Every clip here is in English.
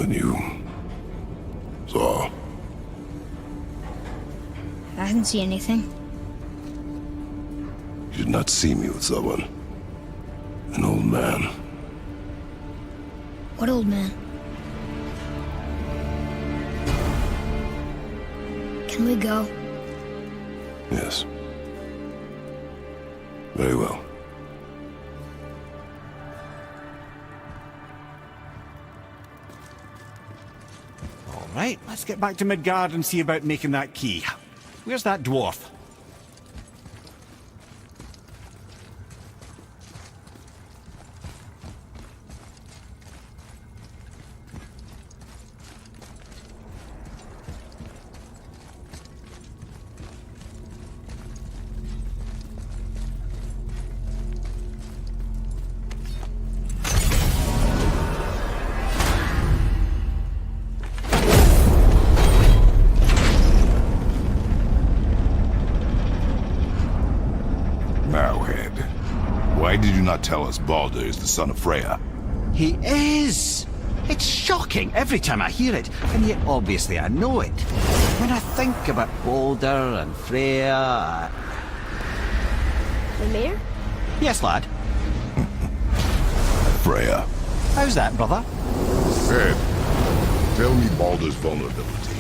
than you saw. I didn't see anything. You did not see me with someone. An old man. What old man? Can we go? Yes. Very well. All right, let's get back to Midgard and see about making that key. Where's that dwarf? Why did you not tell us Baldur is the son of Freya? He is! It's shocking every time I hear it, and yet obviously I know it. When I think about Baldur and Freya... Mimir? Yes, lad. Freya. How's that, brother? Ed, tell me Baldur's vulnerability.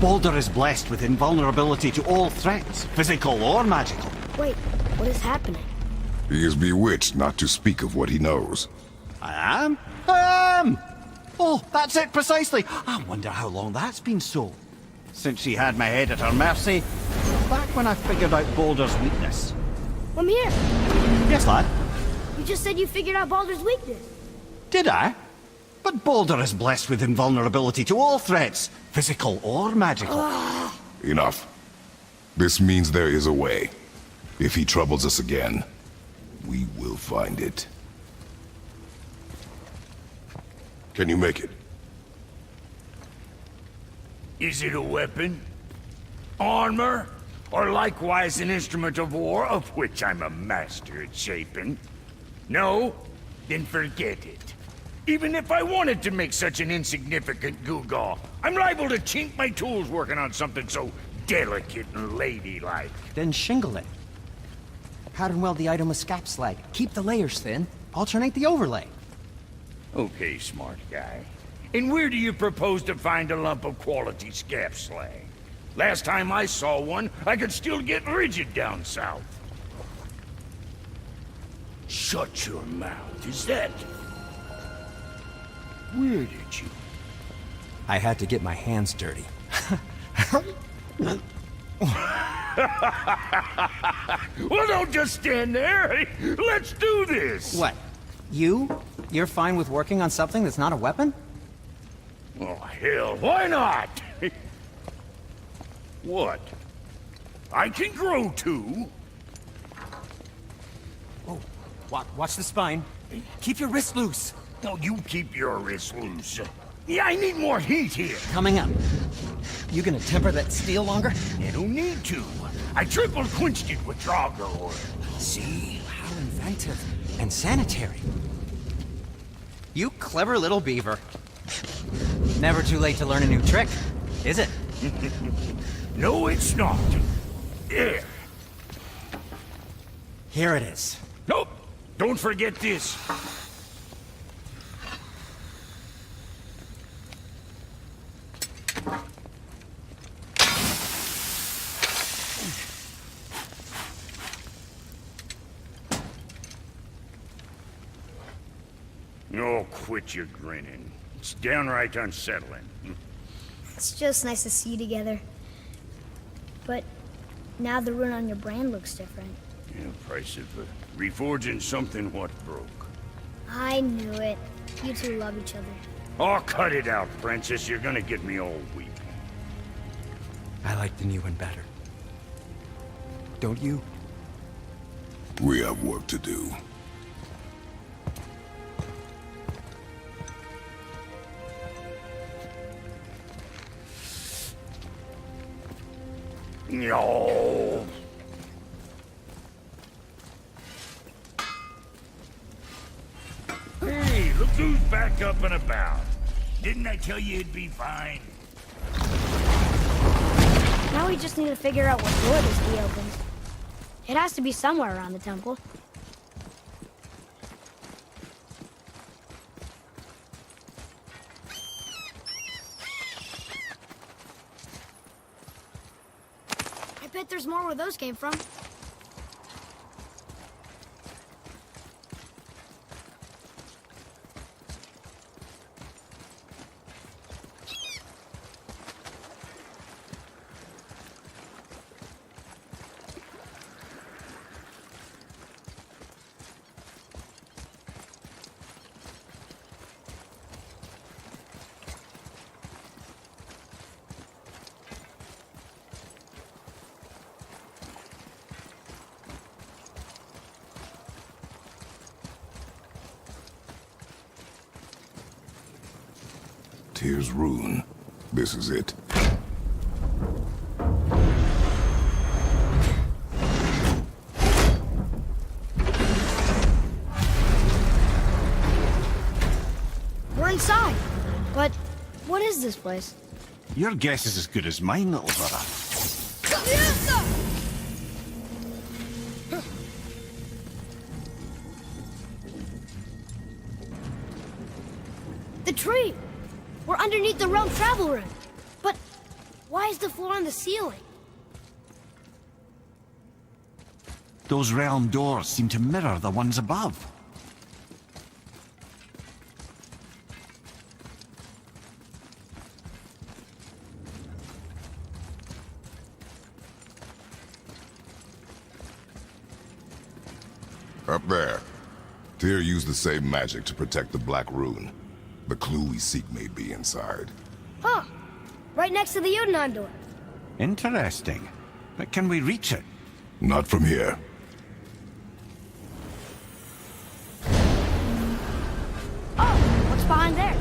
Baldur is blessed with invulnerability to all threats, physical or magical. Wait, what is happening? He is bewitched not to speak of what he knows. I am? I am! Oh, that's it precisely. I wonder how long that's been so. Since she had my head at her mercy, back when I figured out Baldur's weakness. Mimir, Yes, lad? you just said you figured out Baldur's weakness. Did I? But Baldur is blessed with invulnerability to all threats, physical or magical. Enough. This means there is a way. If he troubles us again, we will find it. Can you make it? Is it a weapon? Armor? Or likewise an instrument of war, of which I'm a master at shaping? No? Then forget it. Even if I wanted to make such an insignificant gewgaw, I'm liable to chink my tools working on something so delicate and ladylike. Then shingle it. Pattern weld the item with scap slag. Keep the layers thin. Alternate the overlay. Okay, smart guy. And where do you propose to find a lump of quality scap slag? Last time I saw one, I could still get rigid down south. Shut your mouth, is that... Where did you... I had to get my hands dirty. Well, don't just stand there. Let's do this. What? You're fine with working on something that's not a weapon? Oh, hell, why not? What? I can grow too. Oh, watch the spine. Keep your wrist loose. No, you keep your wrist loose. Yeah, I need more heat here. Coming up. You gonna temper that steel longer? You don't need to. I triple quenched it with Drago oil. See? How inventive. And sanitary. You clever little beaver. Never too late to learn a new trick, is it? No, it's not. There. Here it is. Nope. Don't forget this. Oh, quit your grinning. It's downright unsettling. It's just nice to see you together. But now the rune on your brand looks different. Yeah, price of reforging something what broke. I knew it. You two love each other. Oh, cut it out, Princess. You're gonna get me all weak. I like the new one better. Don't you? We have work to do. No. Hey, look who's back up and about. Didn't I tell you it'd be fine? Now we just need to figure out what door this key opens. It has to be somewhere around the temple. I bet there's more where those came from. Tyr's rune. This is it. We're inside. But what is this place? Your guess is as good as mine, little brother. The tree! We're underneath the realm travel room. But why is the floor on the ceiling? Those realm doors seem to mirror the ones above. Up there. Tyr used the same magic to protect the Black Rune. The clue we seek may be inside. Huh. Right next to the Jotunheim door. Interesting. But can we reach it? Not from here. Oh, what's behind there?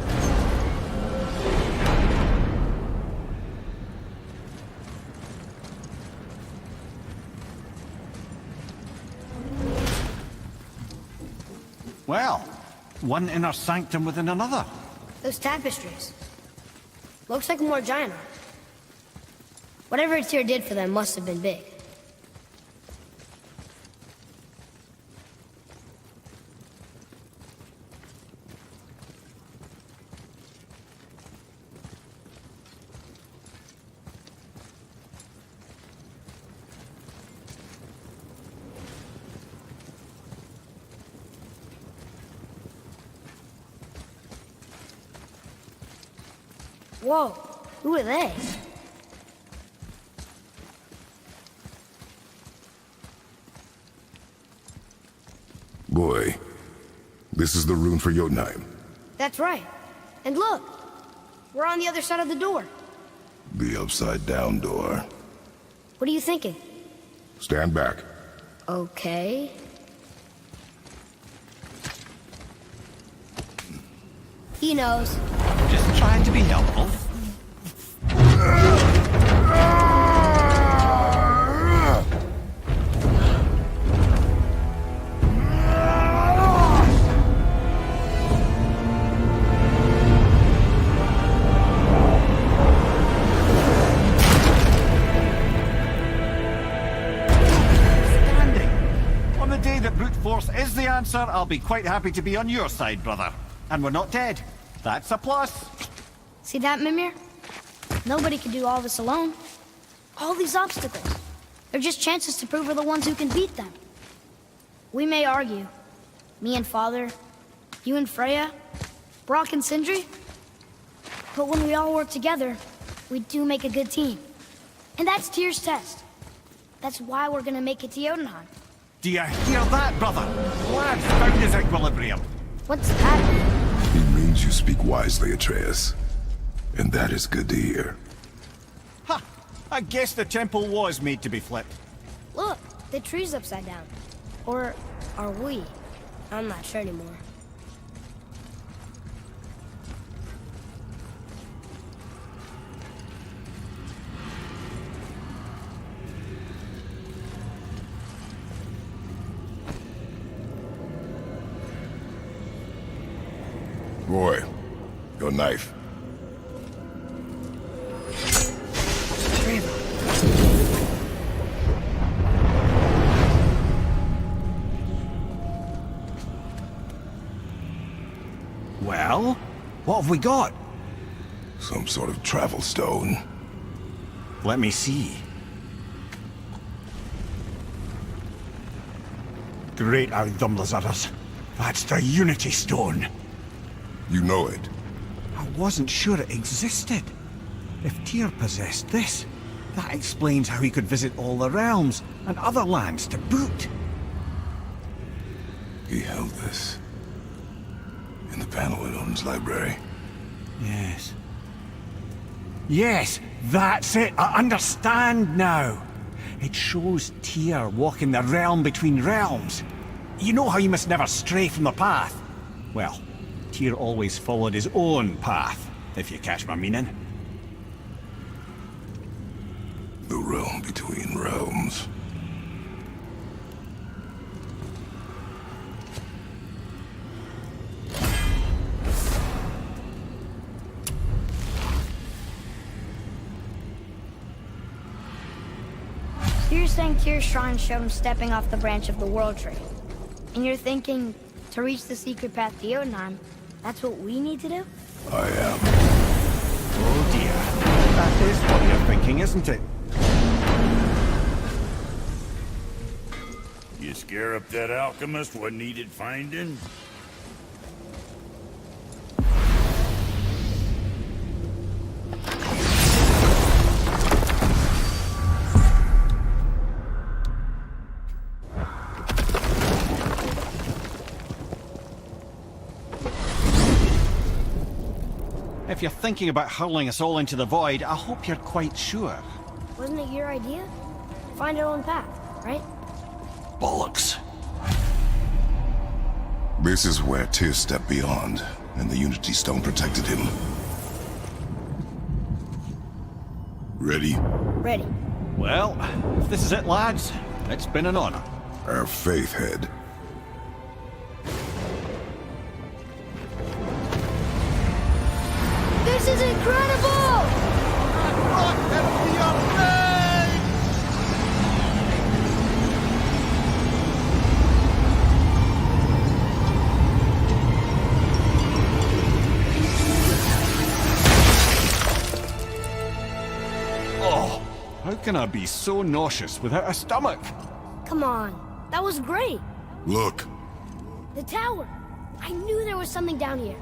Well, one inner sanctum within another. Those tapestries. Looks like more giant art. Whatever Tyr did for them must have been big. Whoa, who are they? Boy, this is the rune for Jotunheim. That's right. And look, we're on the other side of the door. The upside-down door. What are you thinking? Stand back. Okay. He knows. Just trying to be helpful. Standing. On the day that brute force is the answer, I'll be quite happy to be on your side, brother. And we're not dead. That's a plus. See that, Mimir? Nobody can do all this alone. All these obstacles. They're just chances to prove we're the ones who can beat them. We may argue. Me and Father, you and Freya, Brock and Sindri. But when we all work together, we do make a good team. And that's Tyr's test. That's why we're gonna make it to Jotunheim. Do you hear that, brother? Lad's found his equilibrium. What's that? He means you speak wisely, Atreus. And that is good to hear. Ha! I guess the temple was made to be flipped. Look, the tree's upside down. Or are we? I'm not sure anymore. Boy, your knife. What have we got? Some sort of travel stone. Let me see. Great Audumlazaras. That's the Unity Stone. You know it. I wasn't sure it existed. If Tyr possessed this, that explains how he could visit all the realms and other lands to boot. He held this in the panel in Odin's library. Yes. Yes, that's it. I understand now. It shows Tyr walking the realm between realms. You know how you must never stray from the path? Well, Tyr always followed his own path, if you catch my meaning. The realm between realms. So you're saying Tyr's shrine showed him stepping off the branch of the World Tree. And you're thinking, to reach the secret path to Jotunheim, that's what we need to do? I am. Oh dear. That is what you're thinking, isn't it? You scare up that alchemist what needed finding? If you're thinking about hurling us all into the void, I hope you're quite sure. Wasn't it your idea? Find our own path, right? Bollocks. This is where Tyr stepped beyond, and the Unity Stone protected him. Ready? Ready. Well, if this is it, lads, it's been an honor. Our faith head. This is incredible! Oh, how can I be so nauseous without a stomach? Come on, that was great. Look. The tower. I knew there was something down here.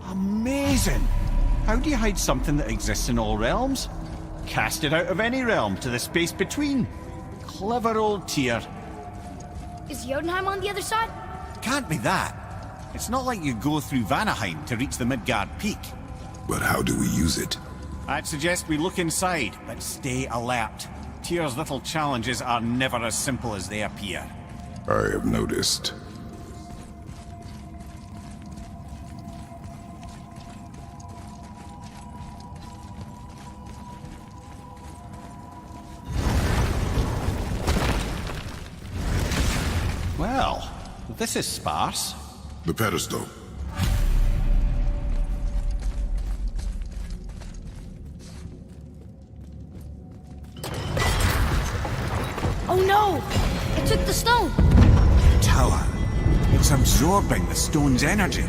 Amazing! How do you hide something that exists in all realms? Cast it out of any realm to the space between. Clever old Tyr. Is Jotunheim on the other side? Can't be that. It's not like you go through Vanaheim to reach the Midgard Peak. But how do we use it? I'd suggest we look inside, but stay alert. Tyr's little challenges are never as simple as they appear. I have noticed. Well, this is sparse. The pedestal. Oh no! It took the stone! Tower. It's absorbing the stone's energy.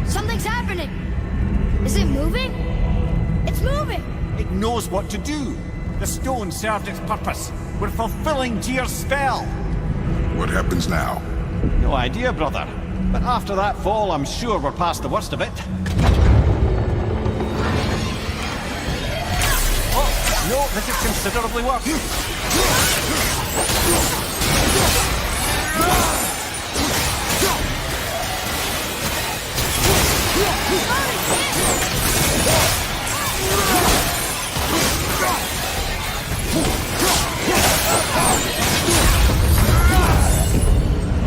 Something's happening! Is it moving? It's moving! It knows what to do. The stone served its purpose. We're fulfilling Tyr's spell. What happens now? No idea, brother. But after that fall, I'm sure we're past the worst of it. Oh, no, this is considerably worse.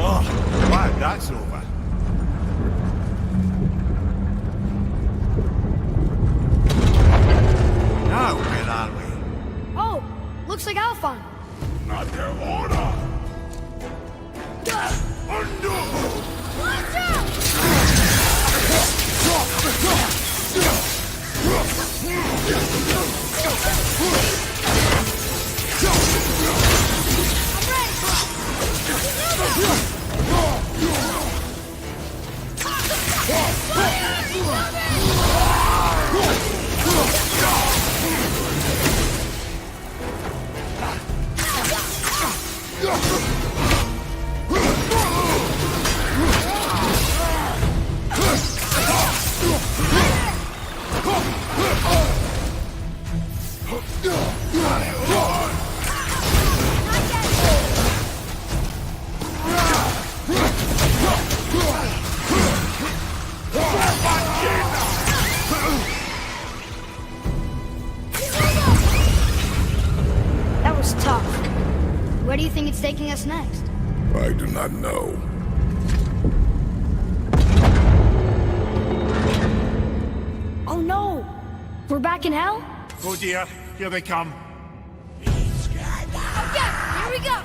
Oh, glad that's over. Now, where are we? Oh, looks like Alphon. Not their order! Where do you think it's taking us next? I do not know. Oh no! We're back in hell? Oh dear, here they come. Okay, here we go!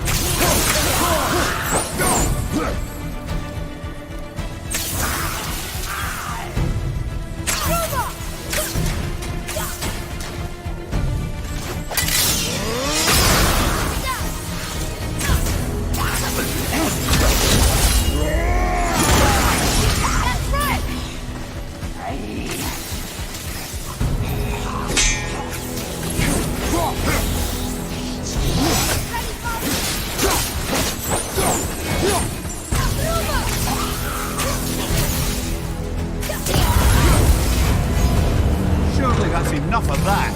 Surely that's enough of that.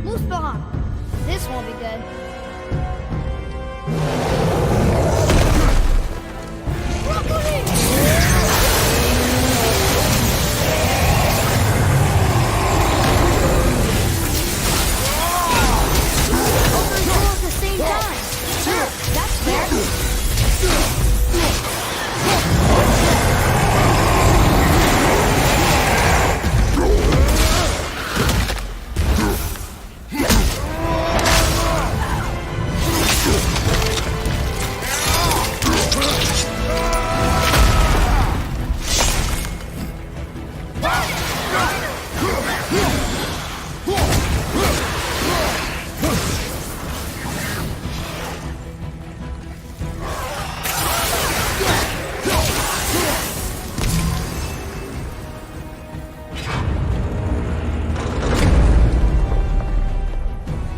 Muspelheim. This won't be good. At the same time. That's fair.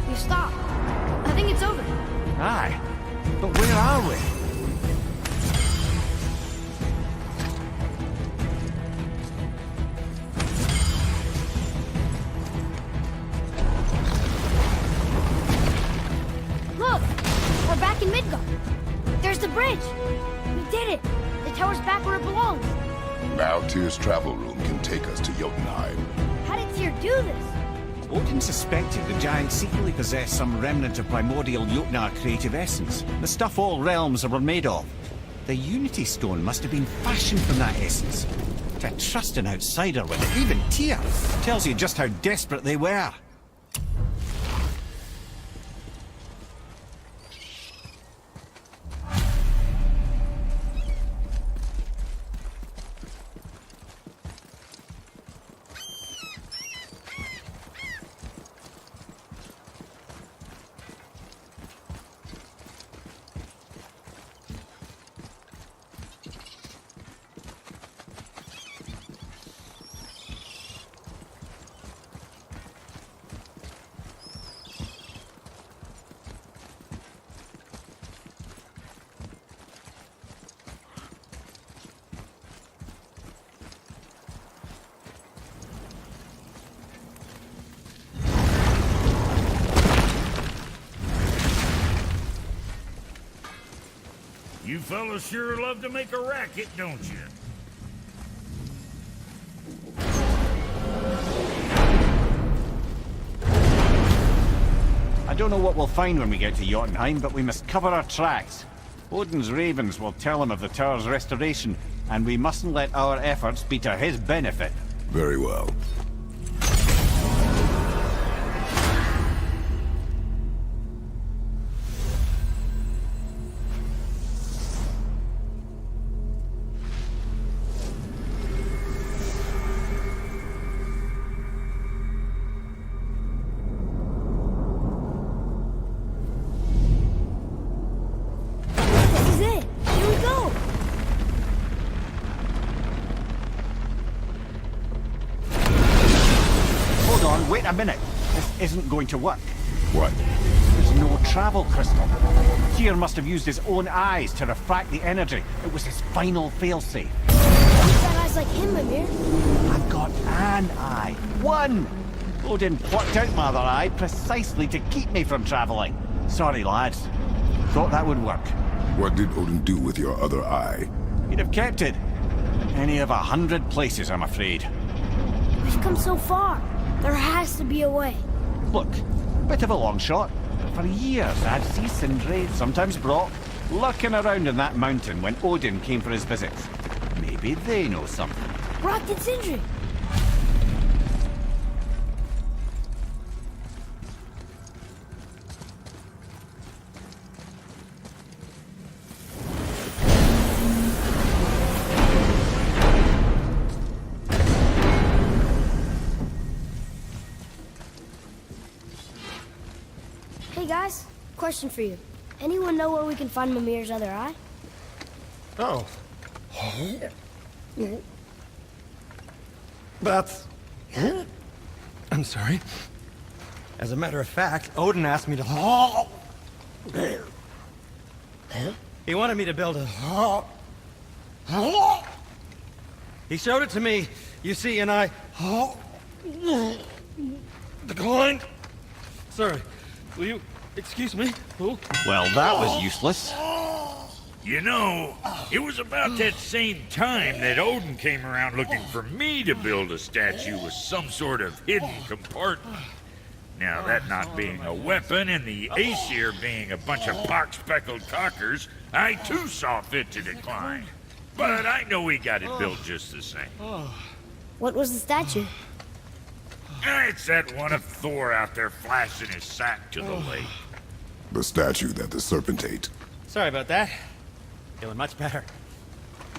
You stop. I think it's over. Aye. But where are we? Look! We're back in Midgard. There's the bridge. We did it. The tower's back where it belongs. Now Tyr's travel room can take us to Jotunheim. How did Tyr do this? Odin suspected the giant secretly possessed some remnant of primordial Jotnar creative essence, the stuff all realms were made of. The Unity Stone must have been fashioned from that essence. To trust an outsider with it, even Tyr, tells you just how desperate they were. You fellas sure love to make a racket, don't you? I don't know what we'll find when we get to Jotunheim, but we must cover our tracks. Odin's ravens will tell him of the tower's restoration, and we mustn't let our efforts be to his benefit. Very well. This is it. Here we go. Hold on, wait a minute. This isn't going to work. What? There's no travel crystal. Tyr must have used his own eyes to refract the energy. It was his final failsafe. You've got eyes like him, Mimir. I've got an eye. One! Odin plucked out my other eye precisely to keep me from traveling. Sorry, lads. Thought that would work. What did Odin do with your other eye? He'd have kept it. Any of 100 places, I'm afraid. We've come so far. There has to be a way. Look, bit of a long shot. But for years, I'd see Sindri, sometimes Brock, lurking around in that mountain when Odin came for his visits. Maybe they know something. Brock and Sindri. Hey guys, question for you. Anyone know where we can find Mimir's other eye? Oh. That's... I'm sorry. As a matter of fact, Odin asked me to... He wanted me to build a... He showed it to me, you see, and I... declined. Sorry, will you excuse me? Oh. Well, that was useless. You know, it was about that same time that Odin came around looking for me to build a statue with some sort of hidden compartment. Now, that not being a weapon and the Aesir being a bunch of pock-speckled cockers, I too saw fit to decline. But I know he got it built just the same. What was the statue? It's that one of Thor out there flashing his sack to the lake. The statue that the serpent ate. Sorry about that. Feeling much better.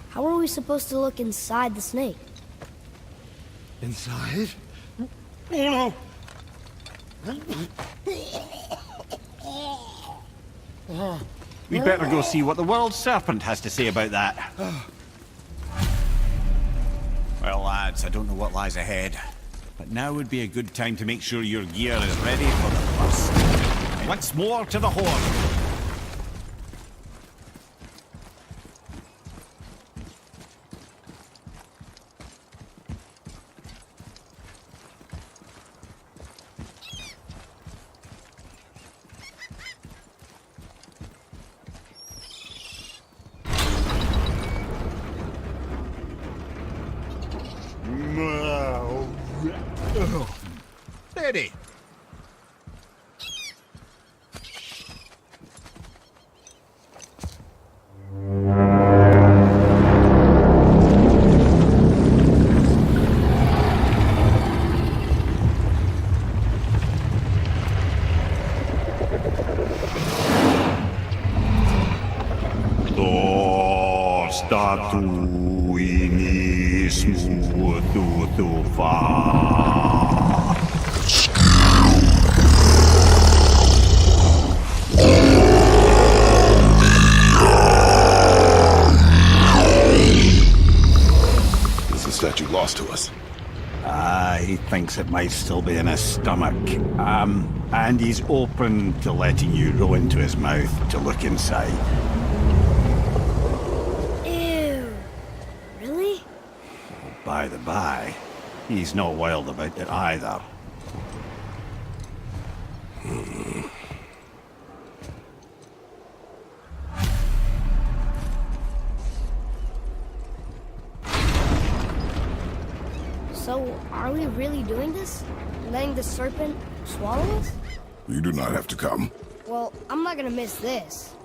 How are we supposed to look inside the snake? Inside? Oh no! We'd better go see what the world serpent has to say about that. Well, lads, I don't know what lies ahead, but now would be a good time to make sure your gear is ready for the first. Once more to the horn. Steady. Is the statue lost to us? He thinks it might still be in his stomach. And he's open to letting you roll into his mouth to look inside. Ew. Really? By the by, he's not wild about it either. So, are we really doing this? Letting the serpent swallow us? You do not have to come. Well, I'm not gonna miss this.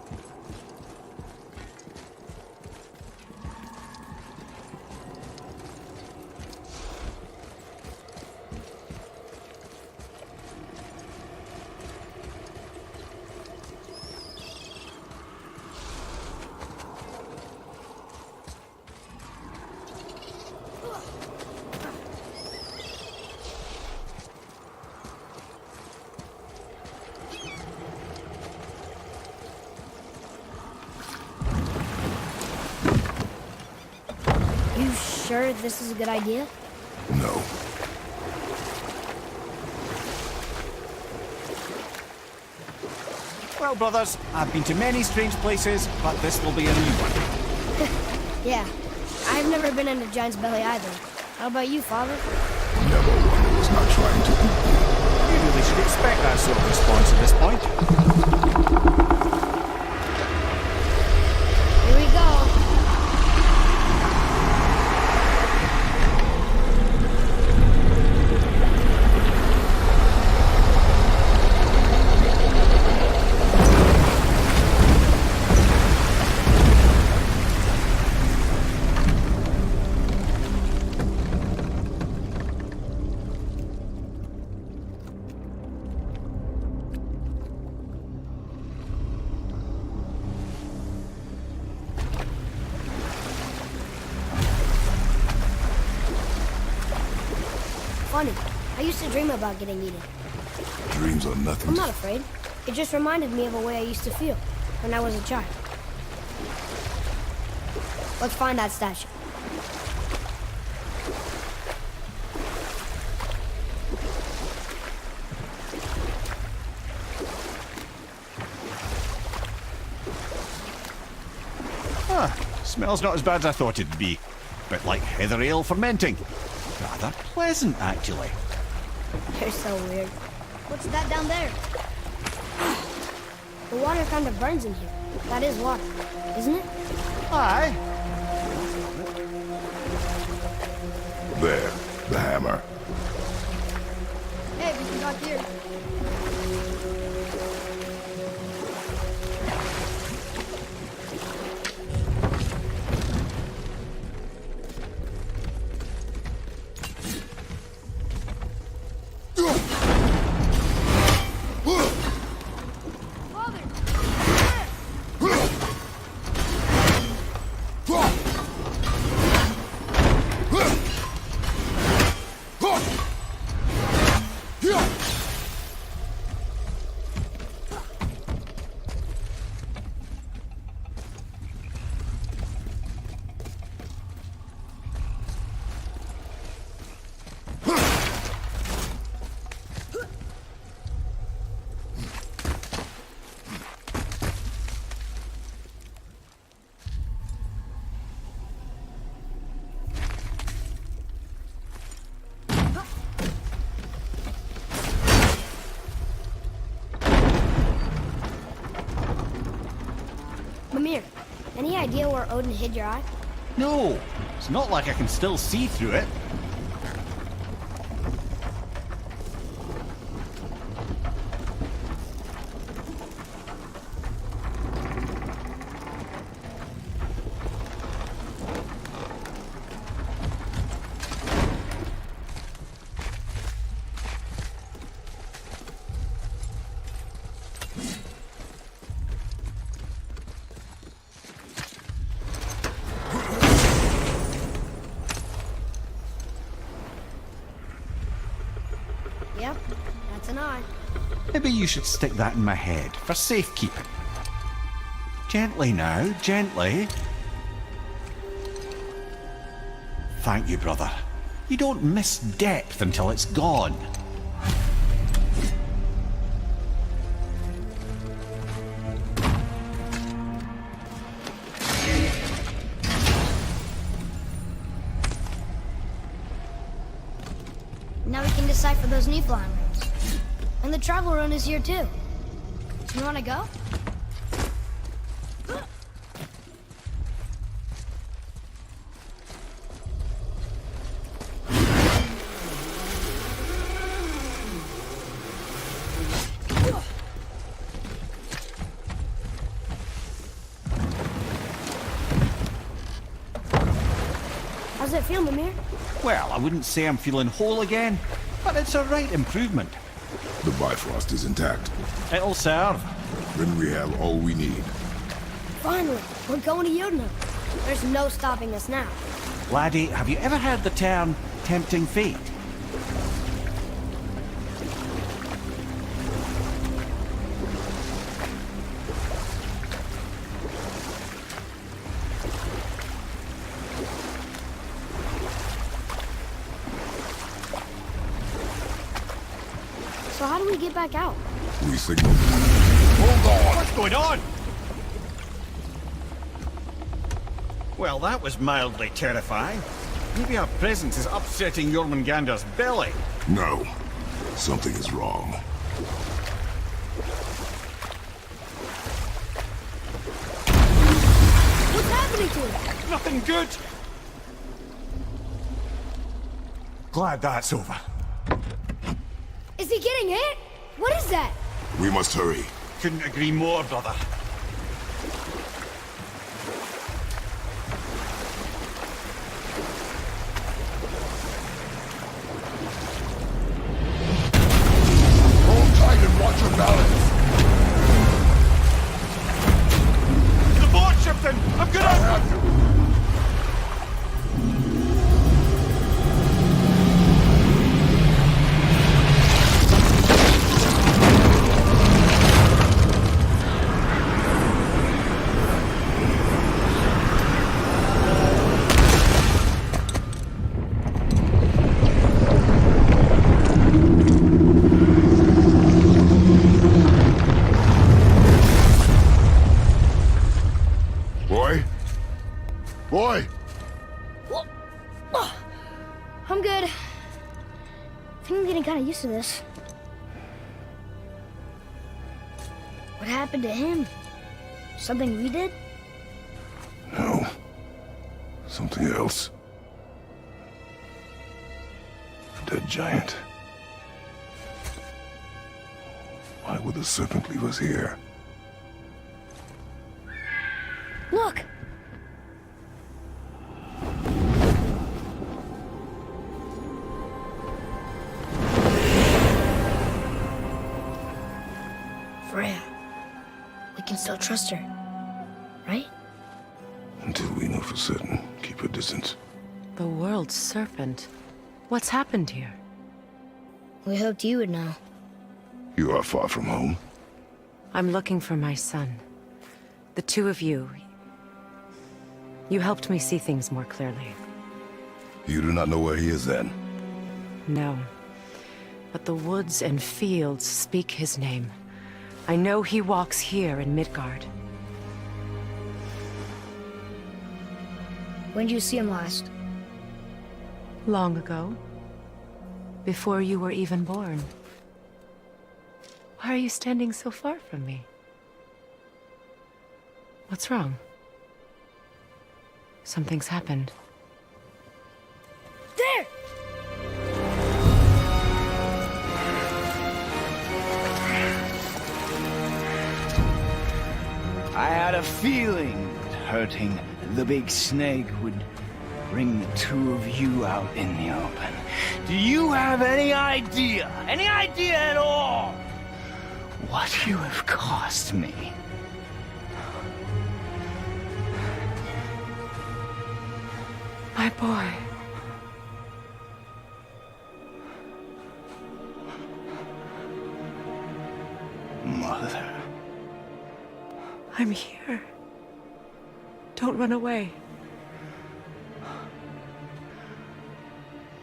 You sure this is a good idea? No. Well, brothers, I've been to many strange places, but this will be a new one. Yeah. I've never been in a giant's belly either. How about you, Father? Never one who was not trying to eat me. You really should expect that sort of response at this point. Here we go. funny. I used to dream about getting eaten. Dreams are nothing. I'm not afraid. It just reminded me of a way I used to feel when I was a child. Let's find that statue. Smells not as bad as I thought it'd be. Bit like heather ale fermenting. Rather pleasant, actually. You're so weird. What's that down there? The water kind of burns in here. That is water, isn't it? Aye. There, the hammer. Hey, we can talk here. Mimir, any idea where Odin hid your eye? No, it's not like I can still see through it. Yep, that's an eye. Maybe you should stick that in my head for safekeeping. Gently now, gently. Thank you, brother. You don't miss depth until it's gone. Now we can decipher those Niflheim runes. And the travel rune is here too. You wanna go? How's it feel, Mimir? Well, I wouldn't say I'm feeling whole again, but it's a right improvement. The Bifrost is intact. It'll serve. Then we have all we need. Finally, we're going to Jotunheim. There's no stopping us now. Laddie, have you ever heard the term tempting fate? So how do we get back out? We signal. Hold on! What's going on? Well, that was mildly terrifying. Maybe our presence is upsetting Jormungandr's belly. No. Something is wrong. What's happening to him? Nothing good. Glad that's over. Is he getting hit? What is that? We must hurry. Couldn't agree more, brother. Hold tight and watch your balance. The board, Shipton! I'm gonna... Boy? Boy! I'm good. I think I'm getting kind of used to this. What happened to him? Something we did? No. Something else. A dead giant. Why would the serpent leave us here? Look! Freya. We can still trust her, right? Until we know for certain, keep her distance. The world's serpent. What's happened here? We hoped you would know. You are far from home. I'm looking for my son. The two of you. You helped me see things more clearly. You do not know where he is then? No. But the woods and fields speak his name. I know he walks here in Midgard. When did you see him last? Long ago. Before you were even born. Why are you standing so far from me? What's wrong? Something's happened. There! I had a feeling that hurting the big snake would bring the two of you out in the open. Do you have any idea at all, what you have cost me? My boy. Mother. I'm here. Don't run away.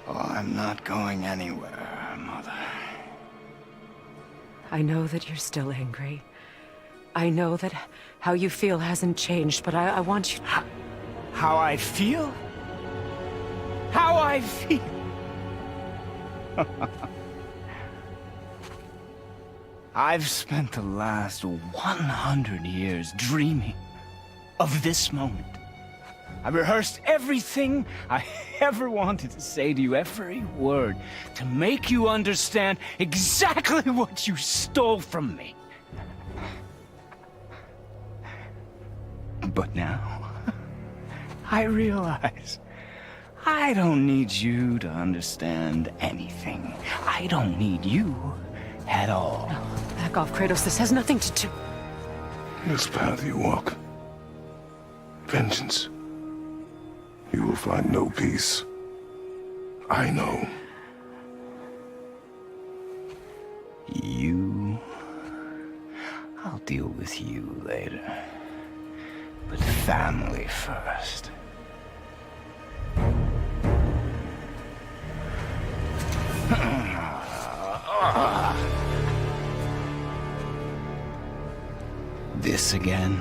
Oh, I'm not going anywhere, Mother. I know that you're still angry. I know that how you feel hasn't changed, but I want you to... How I feel? How I feel? I've spent the last 100 years dreaming of this moment. I rehearsed everything I ever wanted to say to you, every word, to make you understand exactly what you stole from me. But now, I realize I don't need you to understand anything. I don't need you at all. No, back off, Kratos. This has nothing to do... This path you walk. Vengeance. You will find no peace. I know. You... I'll deal with you later. But family first. This again?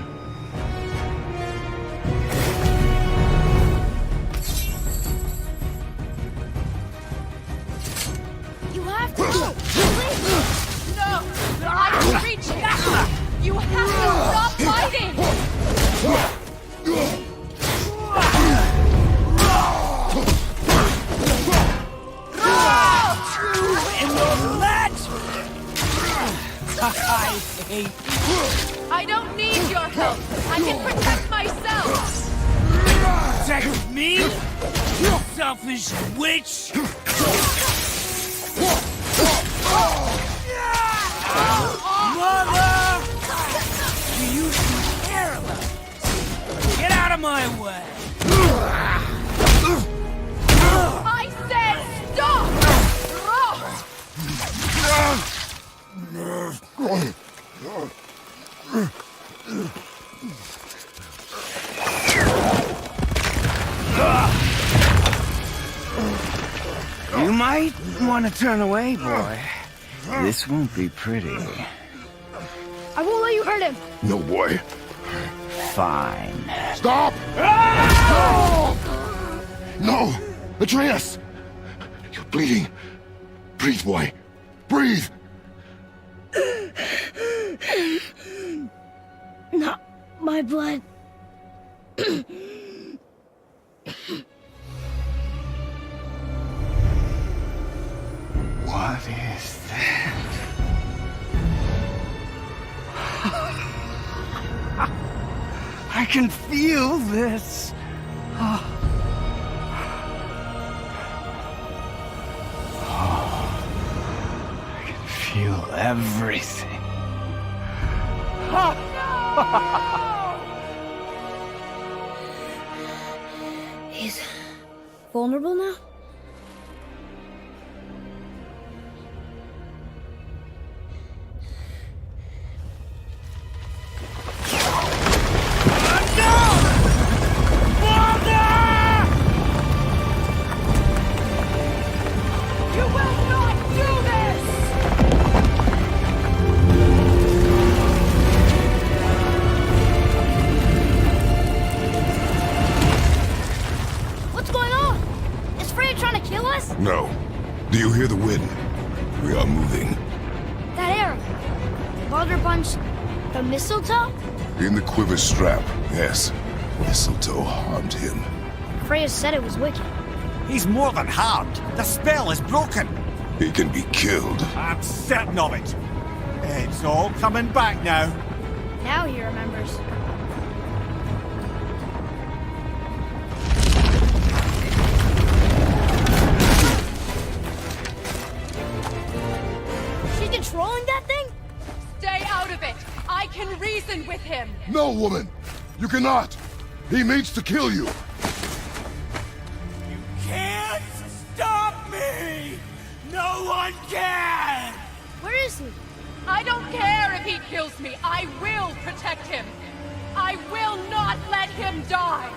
You have to go! Please! No! I can reach it! You have to stop fighting! I hate you. I don't need your help! I can protect myself! Protect me? You selfish witch! Mother! You should care about this. Get out of my way! I said stop! You might want to turn away, boy. This won't be pretty. I won't let you hurt him! No, boy. fine. Stop! No! Atreus! You're bleeding. Breathe, boy. Breathe! Not my blood. What is that? I can feel this. I can feel everything. He's vulnerable now? You will not do this! What's going on? Is Freya trying to kill us? No. Do you hear the wind? We are moving. That arrow. Baldur punched the mistletoe? In the quiver strap, yes. Mistletoe harmed him. Freya said it was wicked. He's more than harmed. The spell is broken. He can be killed. I'm certain of it. It's all coming back now. Now he remembers. She's controlling that thing? Stay out of it! I can reason with him! No, woman! You cannot! He means to kill you! Can't stop me! No one can! Where is he? I don't care if he kills me. I will protect him. I will not let him die.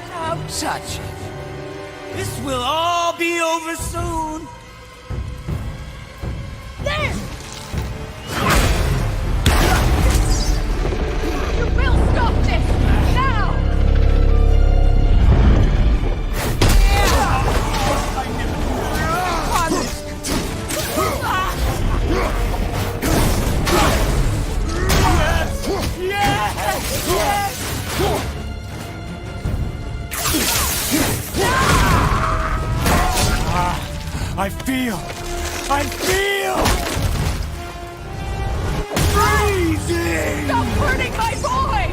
Don't touch it. This will all be over soon. There! You will stop this now. I feel freezing! Stop hurting my boy.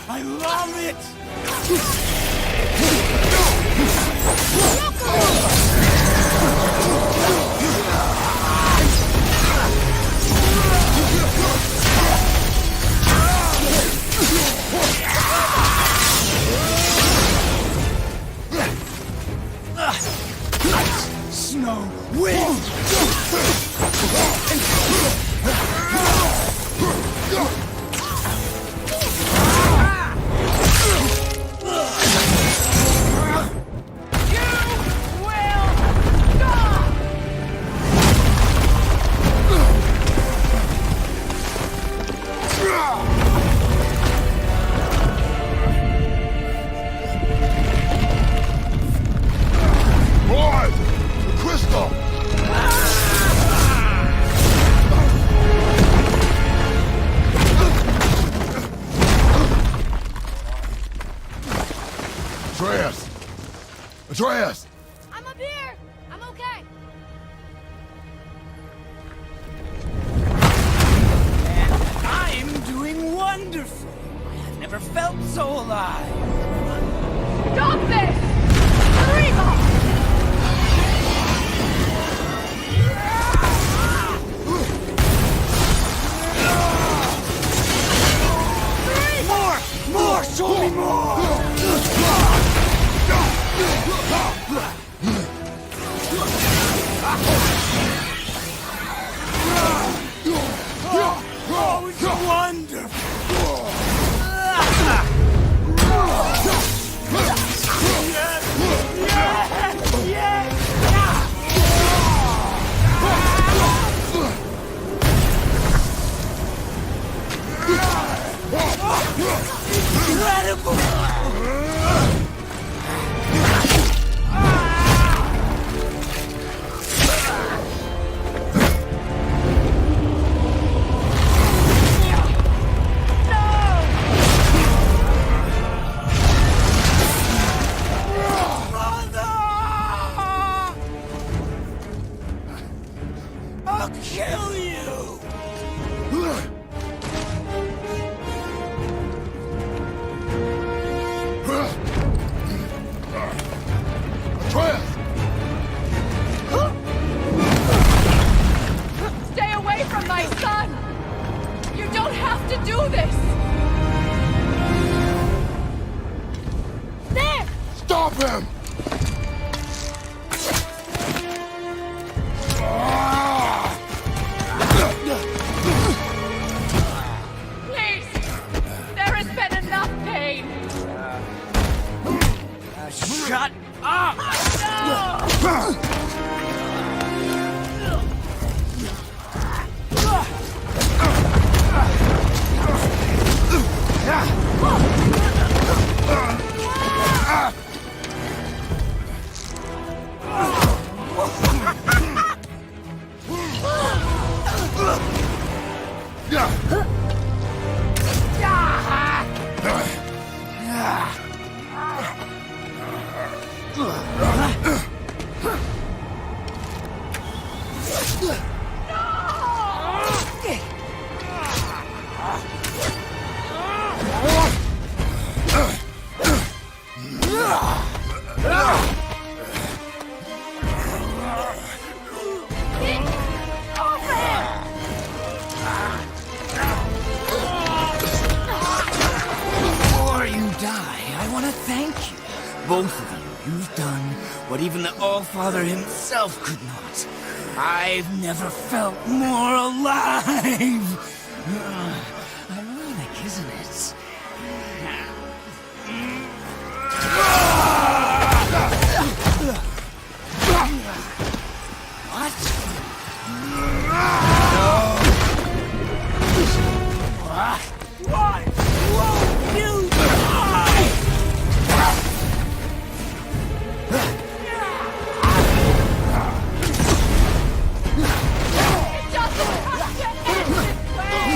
I love it! Snow, wind. Boy! The crystal! Atreus! Atreus! I'm up here! I'm okay! I'm doing wonderful. I've never felt so alive. Stop this! Reba! More! Show me more! Stop him! Please! There has been enough pain! Shut up! Before you die, I want to thank you. Both of you. You've done what even the Allfather himself could not. I've never felt more alive. Ironic, isn't it? What? Won't you die? It doesn't have to end this way!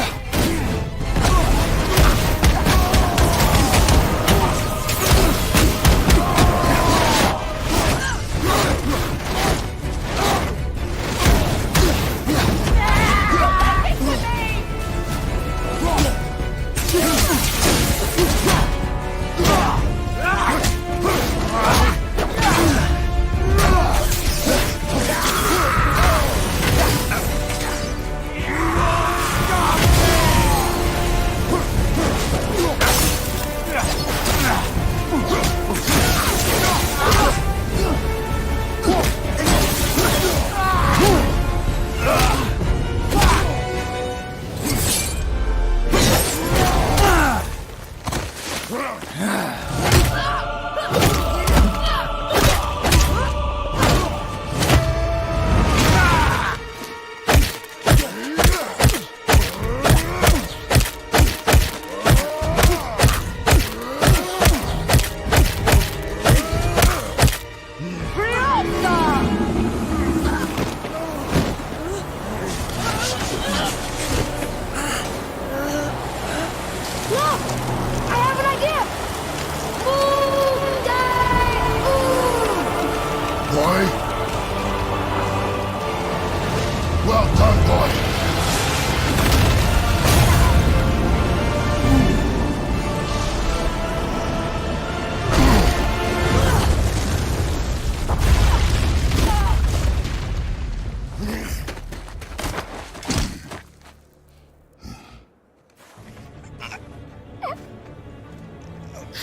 Well done, boy.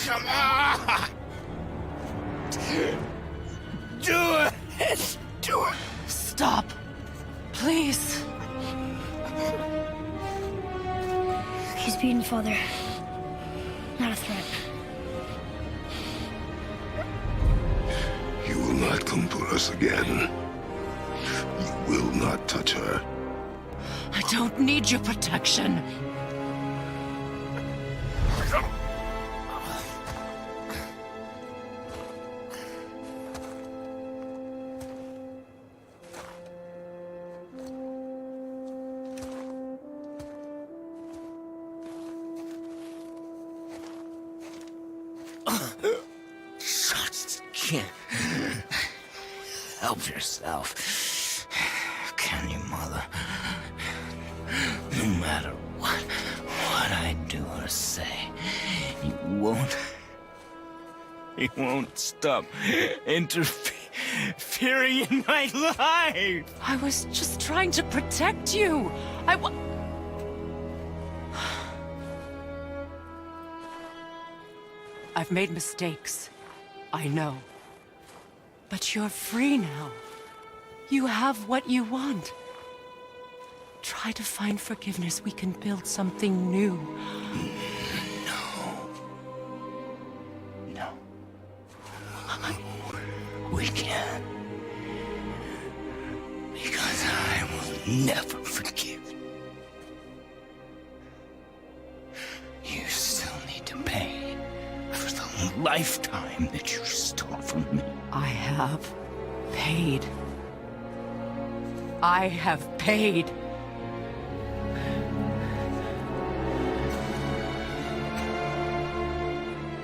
Come on! Do it! Do it! Stop. Please. He's beaten, Father. Not a threat. You will not come for us again. You will not touch her. I don't need your protection. Just can't help yourself. Can you, Mother? No matter what I do or say, you won't stop interfering in my life. I was just trying to protect you. I've made mistakes. I know. But you're free now. You have what you want. Try to find forgiveness. We can build something new. No. We can't. Because I will never forgive. You still need to pay for the lifetime that you stole from me. I have paid. I have paid.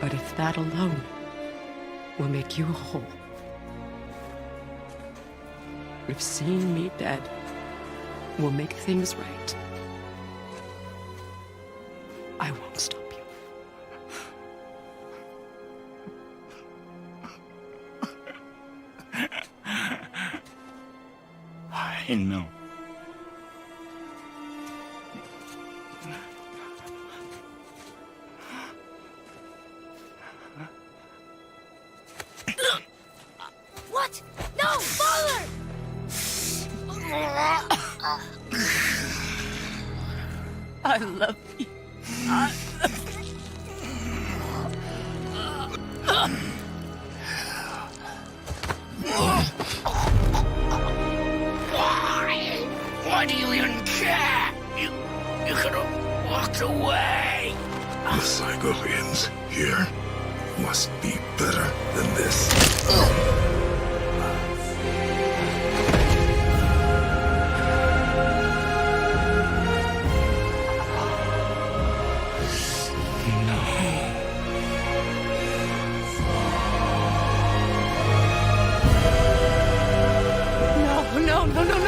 But if that alone will make you whole, if seeing me dead will make things right, I won't stop you. I know. What? No, Father! I love you. Why do you even care? You could have walked away. The Cygolians here must be better than this.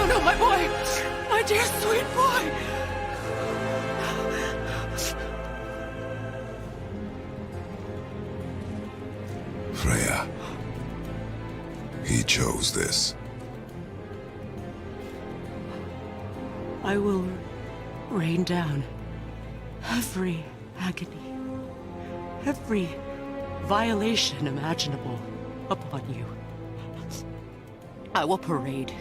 No, my boy! My dear sweet boy! Freya. He chose this. I will rain down every agony, every violation imaginable upon you. I will parade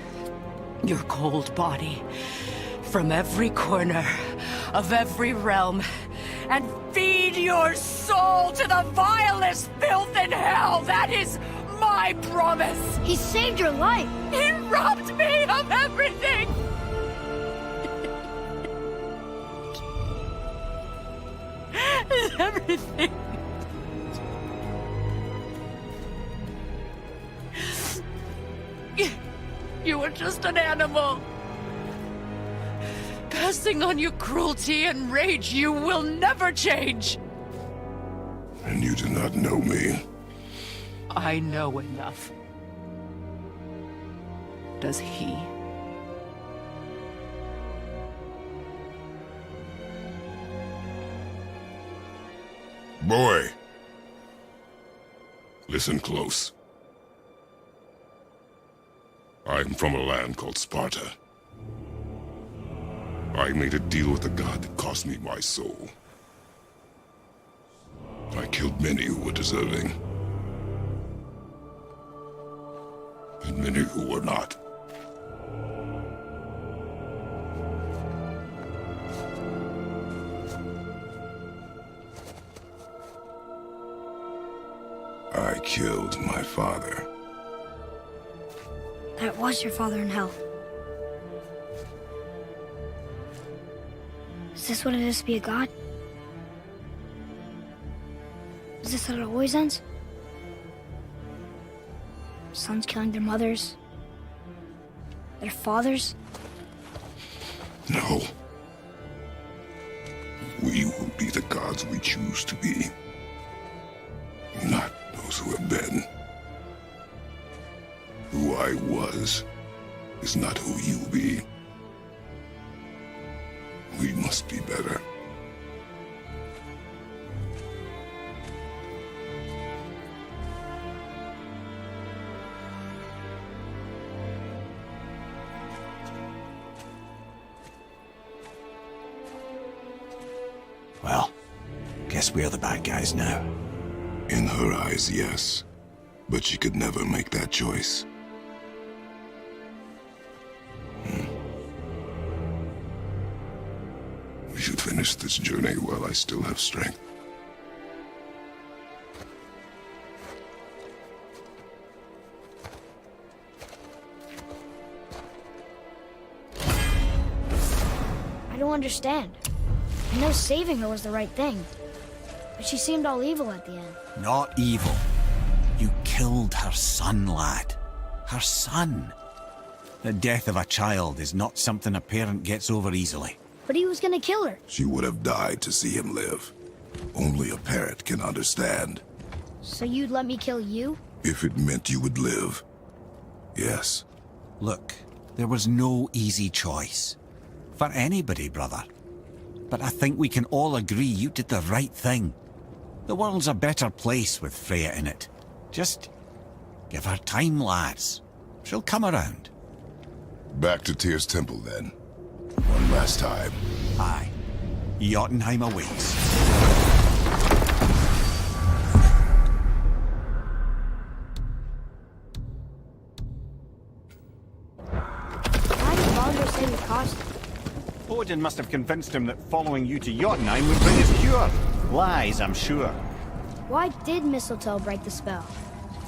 your cold body from every corner of every realm and feed your soul to the vilest filth in hell. That is my promise. He saved your life. He robbed me of everything. Everything. You were just an animal. Passing on your cruelty and rage, you will never change. And you do not know me. I know enough. Does he? Boy. Listen close. I'm from a land called Sparta. I made a deal with a god that cost me my soul. I killed many who were deserving. And many who were not. I killed my father. That was your father in hell. Is this what it is to be a god? Is this how it always ends? Sons killing their mothers? Their fathers? No. We will be the gods we choose to be. Not those who have been. Who I was is not who you be. We must be better. Well, guess we're the bad guys now. In her eyes, yes. But she could never make that choice. We should finish this journey while I still have strength. I don't understand. I know saving her was the right thing, but she seemed all evil at the end. Not evil. You killed her son, lad. Her son. The death of a child is not something a parent gets over easily. But he was gonna kill her. She would have died to see him live. Only a parent can understand. So you'd let me kill you? If it meant you would live. Yes. Look, there was no easy choice. For anybody, brother. But I think we can all agree you did the right thing. The world's a better place with Freya in it. Just give her time, lads. She'll come around. Back to Tyr's temple, then. One last time. Aye. Jotunheim awaits. Why did Baldur say the cost? Odin must have convinced him that following you to Jotunheim would bring his cure. Lies, I'm sure. Why did mistletoe break the spell?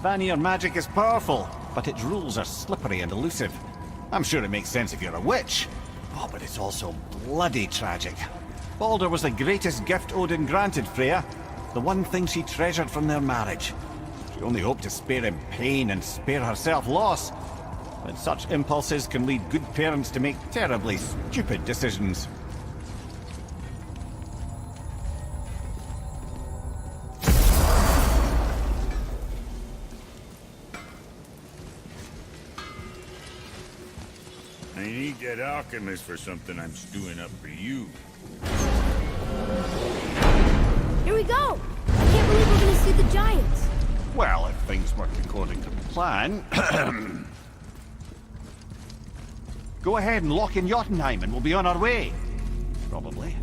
Vanir magic is powerful, but its rules are slippery and elusive. I'm sure it makes sense if you're a witch. Oh, but it's also bloody tragic. Baldur was the greatest gift Odin granted Freya. The one thing she treasured from their marriage. She only hoped to spare him pain and spare herself loss. But such impulses can lead good parents to make terribly stupid decisions. I need that alchemist for something I'm stewing up for you. Here we go! I can't believe we're gonna see the giants. Well, if things work according to plan... Go ahead and lock in Jotunheim and we'll be on our way. Probably.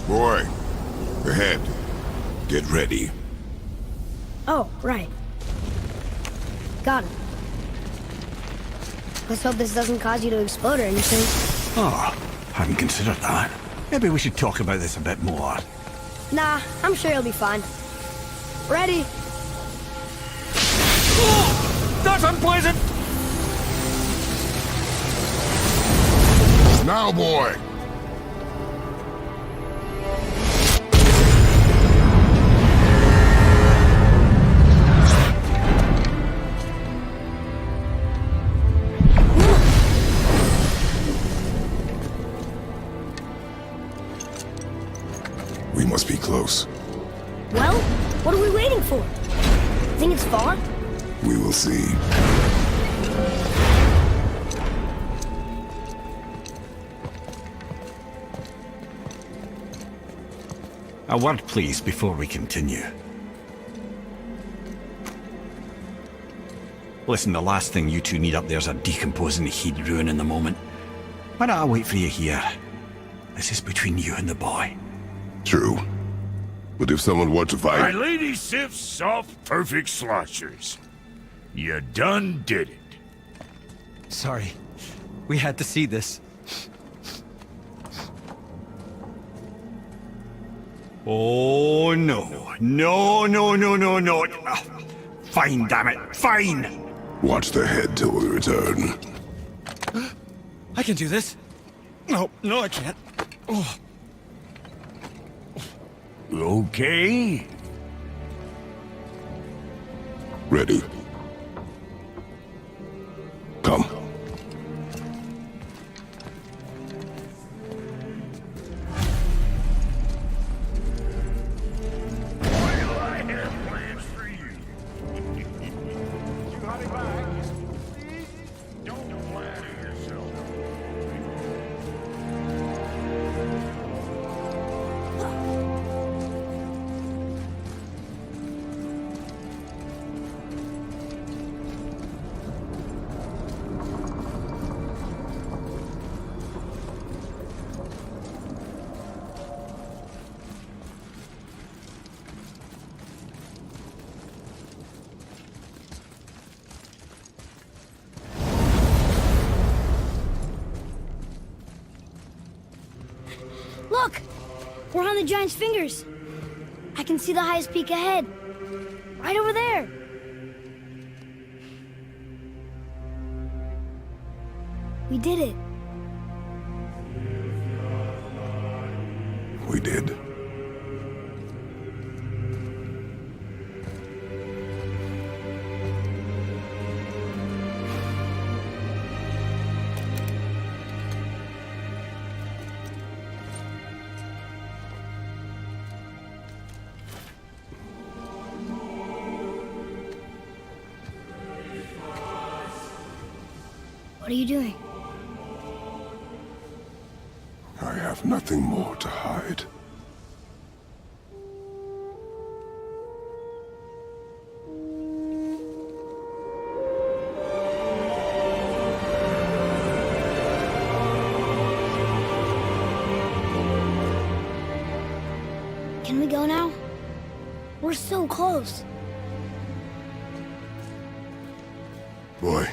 Boy, ahead. Get ready. Oh, right. Got it. Let's hope this doesn't cause you to explode or anything. Oh, hadn't considered that. Maybe we should talk about this a bit more. Nah, I'm sure you'll be fine. Ready? Oh, that's unpleasant! Now, boy! We must be close. Well, what are we waiting for? Think it's far? We will see. A word, please, before we continue. Listen, the last thing you two need up there's a decomposing heat ruining the moment. Why don't I wait for you here? This is between you and the boy. True. But if someone were to My fight... lady sips soft, perfect sloshers. You done did it. Sorry. We had to see this. Oh, no. No, no, no, no, no. Fine, damn it. Fine! Watch the head till we return. I can do this. No, no, I can't. Oh. Okay. Ready. Come. Well, I have plans for you. You hurry back. Don't flatter yourself. We're on the giant's fingers. I can see the highest peak ahead. Right over there. We did it. We did. What are you doing? I have nothing more to hide. Can we go now? We're so close. Boy.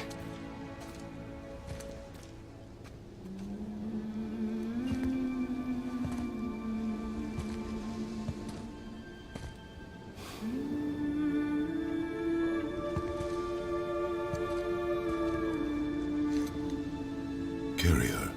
Carry her.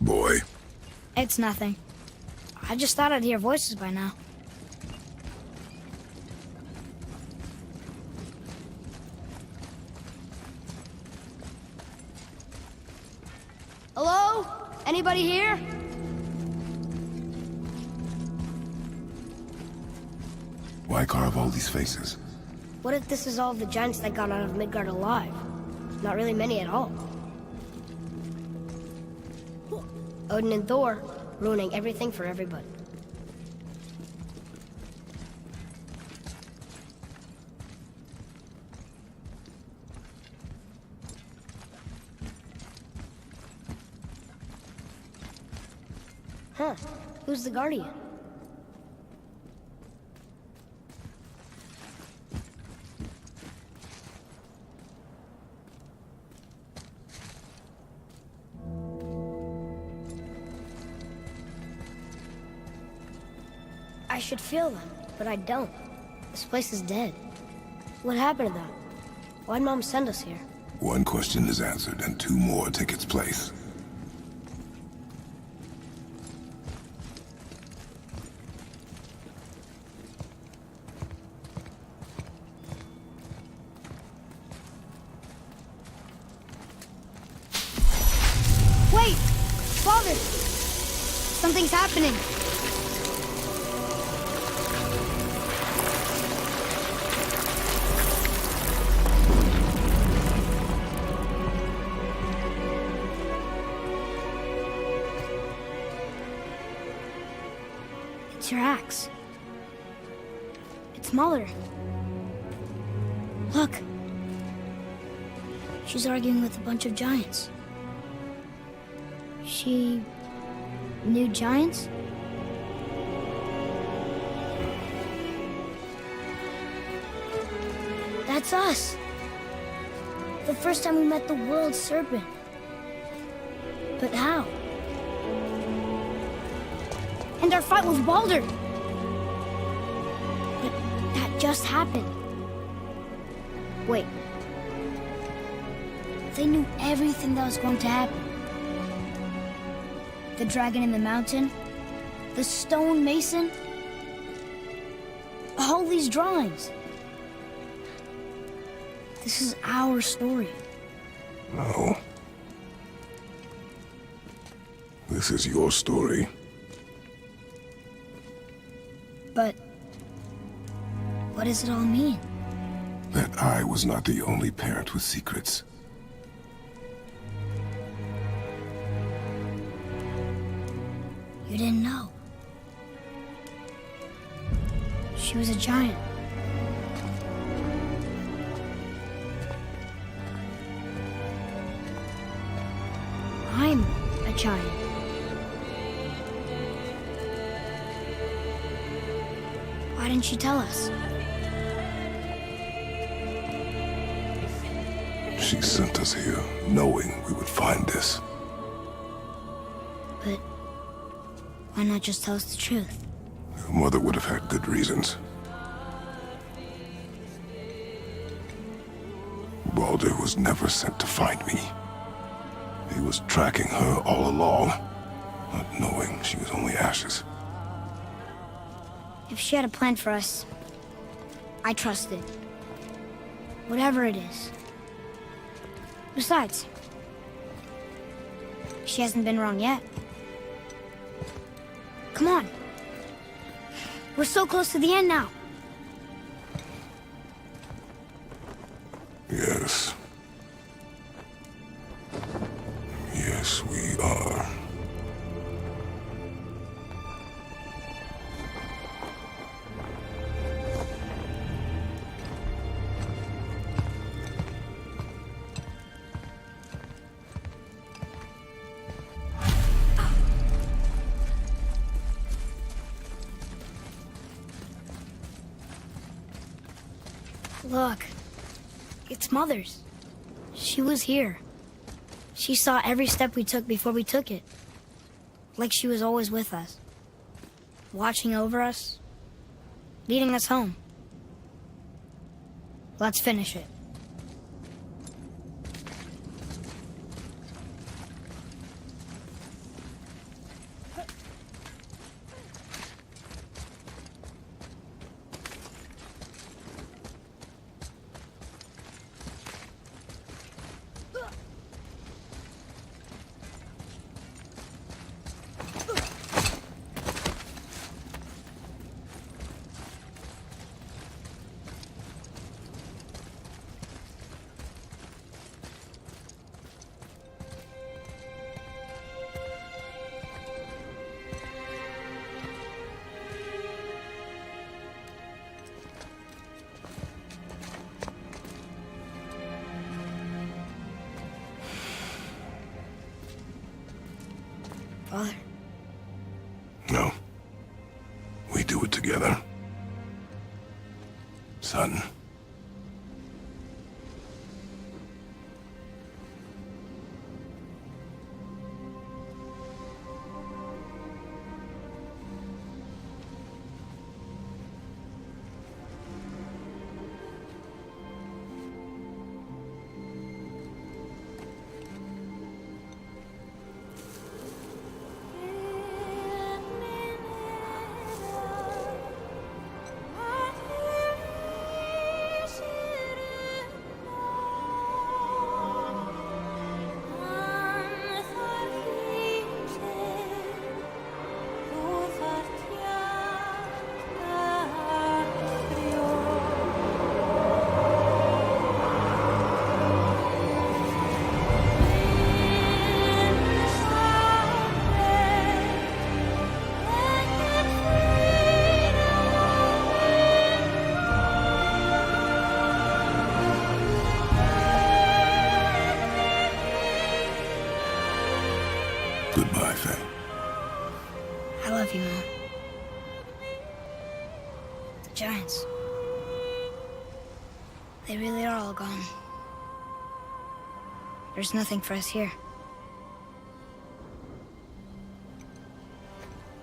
Boy. It's nothing. I just thought I'd hear voices by now. Hello? Anybody here? Why carve all these faces? What if this is all the giants that got out of Midgard alive? Not really many at all. Odin and Thor, ruining everything for everybody. Huh, who's the Guardian? I should feel them, but I don't. This place is dead. What happened to them? Why'd Mom send us here? One question is answered, and two more take its place. Wait! Father! Something's happening! It's your axe. It's Muller. Look. She's arguing with a bunch of giants. She knew giants? That's us. The first time we met the world serpent. But how? And our fight with Baldur. But that just happened. Wait. They knew everything that was going to happen. The dragon in the mountain, the stone mason, all these drawings. This is our story. No. This is your story. But what does it all mean? That I was not the only parent with secrets. You didn't know. She was a giant. I'm a giant. Why didn't you tell us? She sent us here, knowing we would find this. But why not just tell us the truth? Your mother would have had good reasons. Baldur was never sent to find me. He was tracking her all along, not knowing she was only ashes. If she had a plan for us, I trust it. Whatever it is. Besides, she hasn't been wrong yet. Come on. We're so close to the end now. Yes. Yes, we are. Look. It's Mother's. She was here. She saw every step we took before we took it. Like she was always with us. Watching over us. Leading us home. Let's finish it. Father? No. We do it together. Son. Goodbye, Faye. I love you, Mom. The giants. They really are all gone. There's nothing for us here.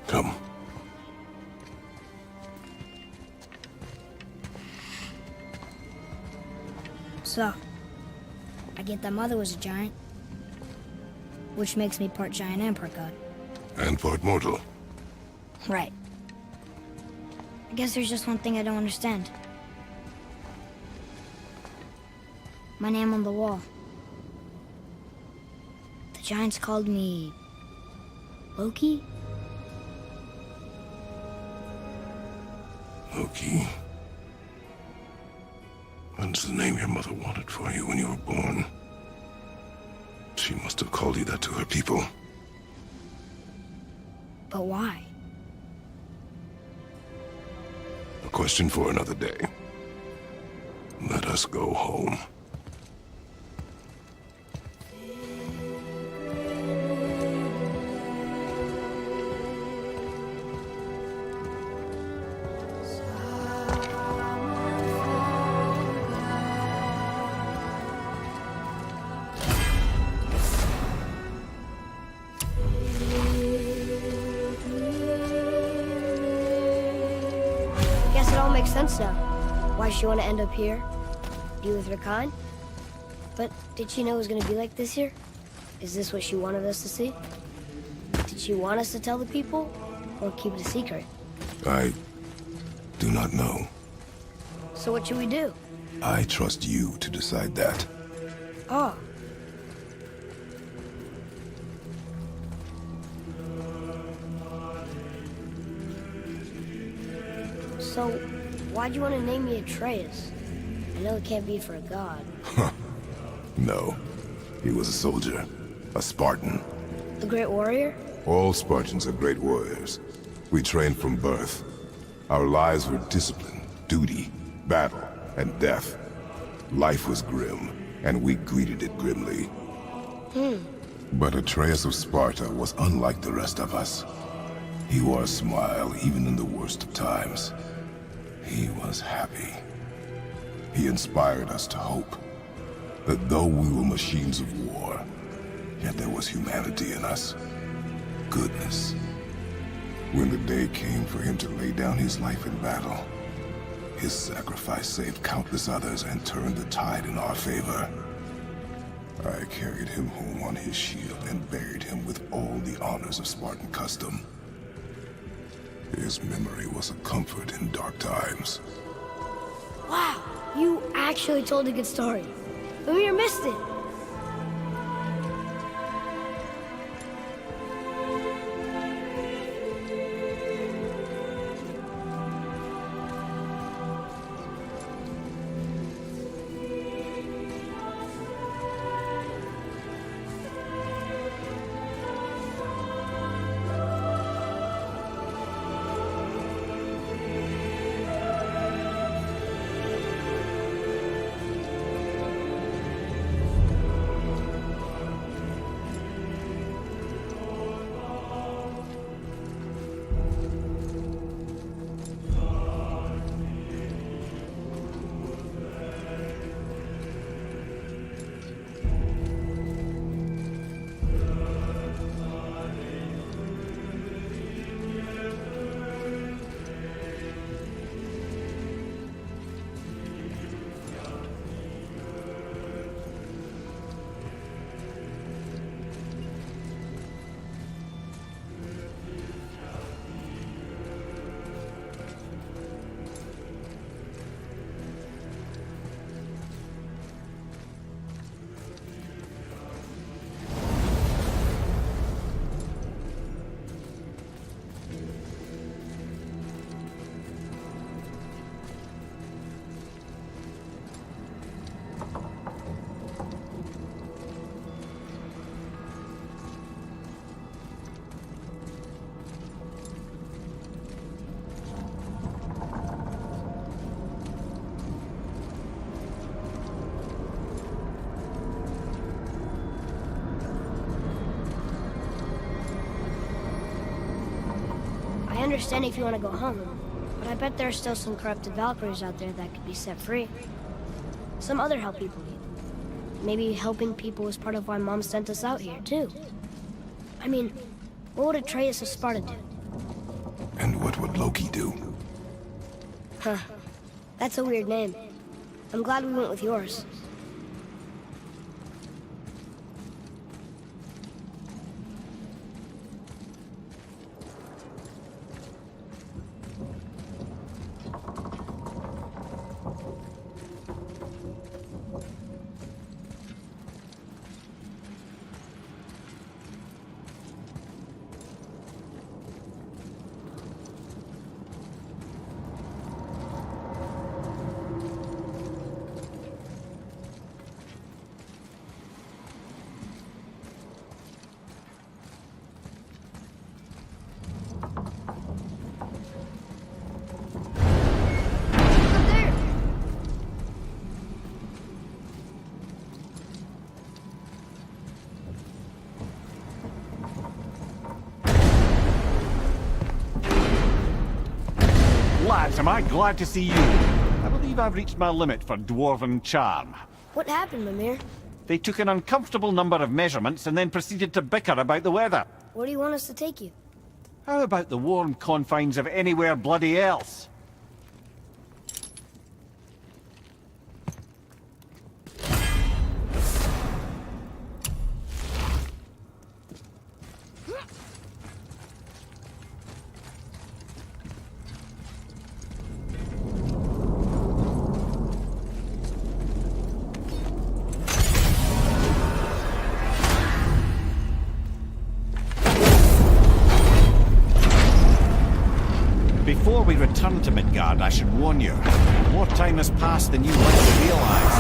Come. So, I get that Mother was a giant, which makes me part giant and part god. And part mortal. Right. I guess there's just one thing I don't understand. My name on the wall. The giants called me... Loki? Loki. That's the name your mother wanted for you when you were born. She must have called you that to her people. But why? A question for another day. Let us go home. makes sense now. Why she want to end up here? Be with her kind? But did she know it was going to be like this here? Is this what she wanted us to see? Did she want us to tell the people? Or keep it a secret? I do not know. So what should we do? I trust you to decide that. Oh. So, why'd you want to name me Atreus? I know it can't be for a god. No. He was a soldier. A Spartan. A great warrior? All Spartans are great warriors. We trained from birth. Our lives were discipline, duty, battle, and death. Life was grim, and we greeted it grimly. But Atreus of Sparta was unlike the rest of us. He wore a smile even in the worst of times. He was happy. He inspired us to hope that though we were machines of war, yet there was humanity in us. Goodness. When the day came for him to lay down his life in battle, his sacrifice saved countless others and turned the tide in our favor. I carried him home on his shield and buried him with all the honors of Spartan custom. His memory was a comfort in dark times. Wow, you actually told a good story. Mimir missed it. I understand if you want to go home, but I bet there are still some corrupted Valkyries out there that could be set free. Some other help people need. Maybe helping people was part of why Mom sent us out here, too. I mean, what would Atreus of Sparta do? And what would Loki do? Huh. That's a weird name. I'm glad we went with yours. Lads, am I glad to see you. I believe I've reached my limit for dwarven charm. What happened, Mimir? They took an uncomfortable number of measurements and then proceeded to bicker about the weather. Where do you want us to take you? How about the warm confines of anywhere bloody else? return to Midgard, I should warn you. More time has passed than you likely realize.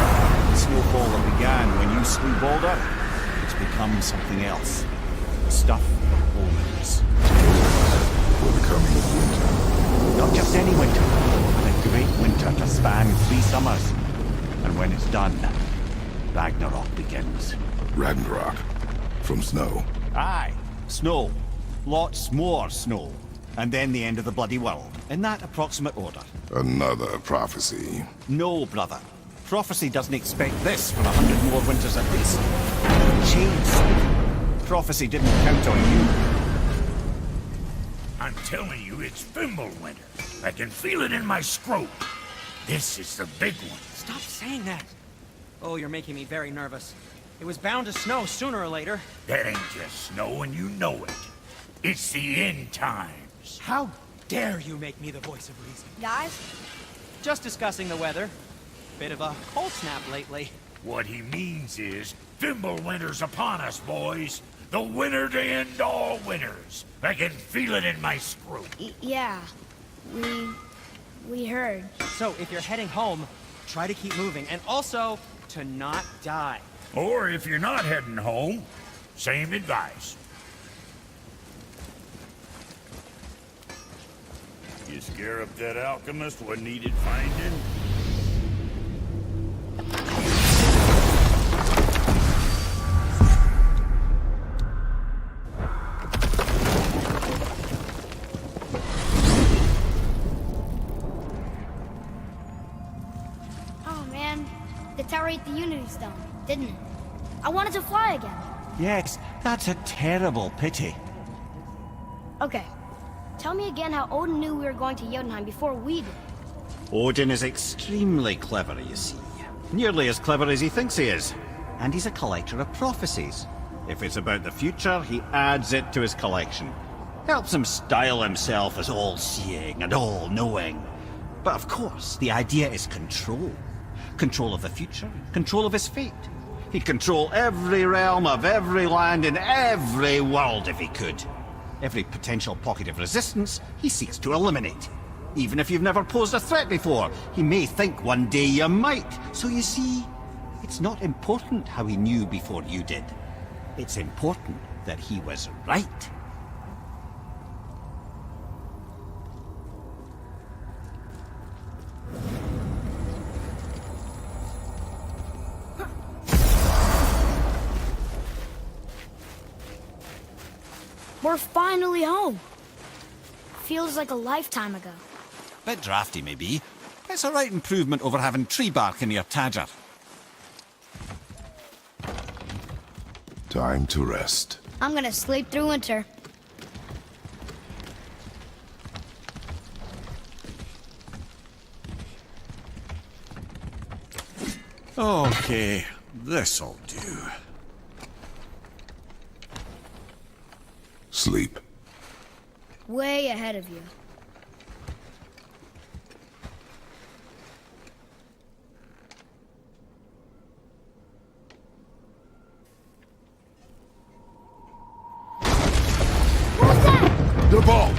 The snowfall that began when you slew Balder, it's become something else. The stuff of omens. For the coming of winter. Not just any winter, but a great winter to span 3 summers. And when it's done, Ragnarok begins. Ragnarok. From snow. Aye, snow. Lots more snow. And then the end of the bloody world. In that approximate order. Another prophecy. No, brother. Prophecy doesn't expect this for 100 more winters at least. Changed. Prophecy didn't count on you. I'm telling you, it's Fimbulwinter. I can feel it in my scrote. This is the big one. Stop saying that. Oh, you're making me very nervous. It was bound to snow sooner or later. That ain't just snow, and you know it. It's the end times. How dare you make me the voice of reason? Guys, Just discussing the weather. Bit of a cold snap lately. What he means is, Fimbulwinter's upon us, boys. The winter to end all winters. I can feel it in my scrote. yeah. We heard. So, if you're heading home, try to keep moving, and also to not die. Or if you're not heading home, same advice. You scare up that alchemist what needed finding? Oh man, the tower ate the Unity Stone, didn't it? I wanted to fly again. Yes, that's a terrible pity. Okay, tell me again how Odin knew we were going to Jotunheim before we did. Odin is extremely clever, you see. Nearly as clever as he thinks he is. And he's a collector of prophecies. If it's about the future, he adds it to his collection. Helps him style himself as all-seeing and all-knowing. But of course, the idea is control. Control of the future, control of his fate. He'd control every realm of every land in every world if he could. Every potential pocket of resistance, he seeks to eliminate. Even if you've never posed a threat before, he may think one day you might. So you see, it's not important how he knew before you did. It's important that he was right. We're finally home. Feels like a lifetime ago. Bit drafty, maybe. It's a right improvement over having tree bark in your tadger. Time to rest. I'm gonna sleep through winter. Okay, this'll do. Sleep. Way ahead of you. The ball!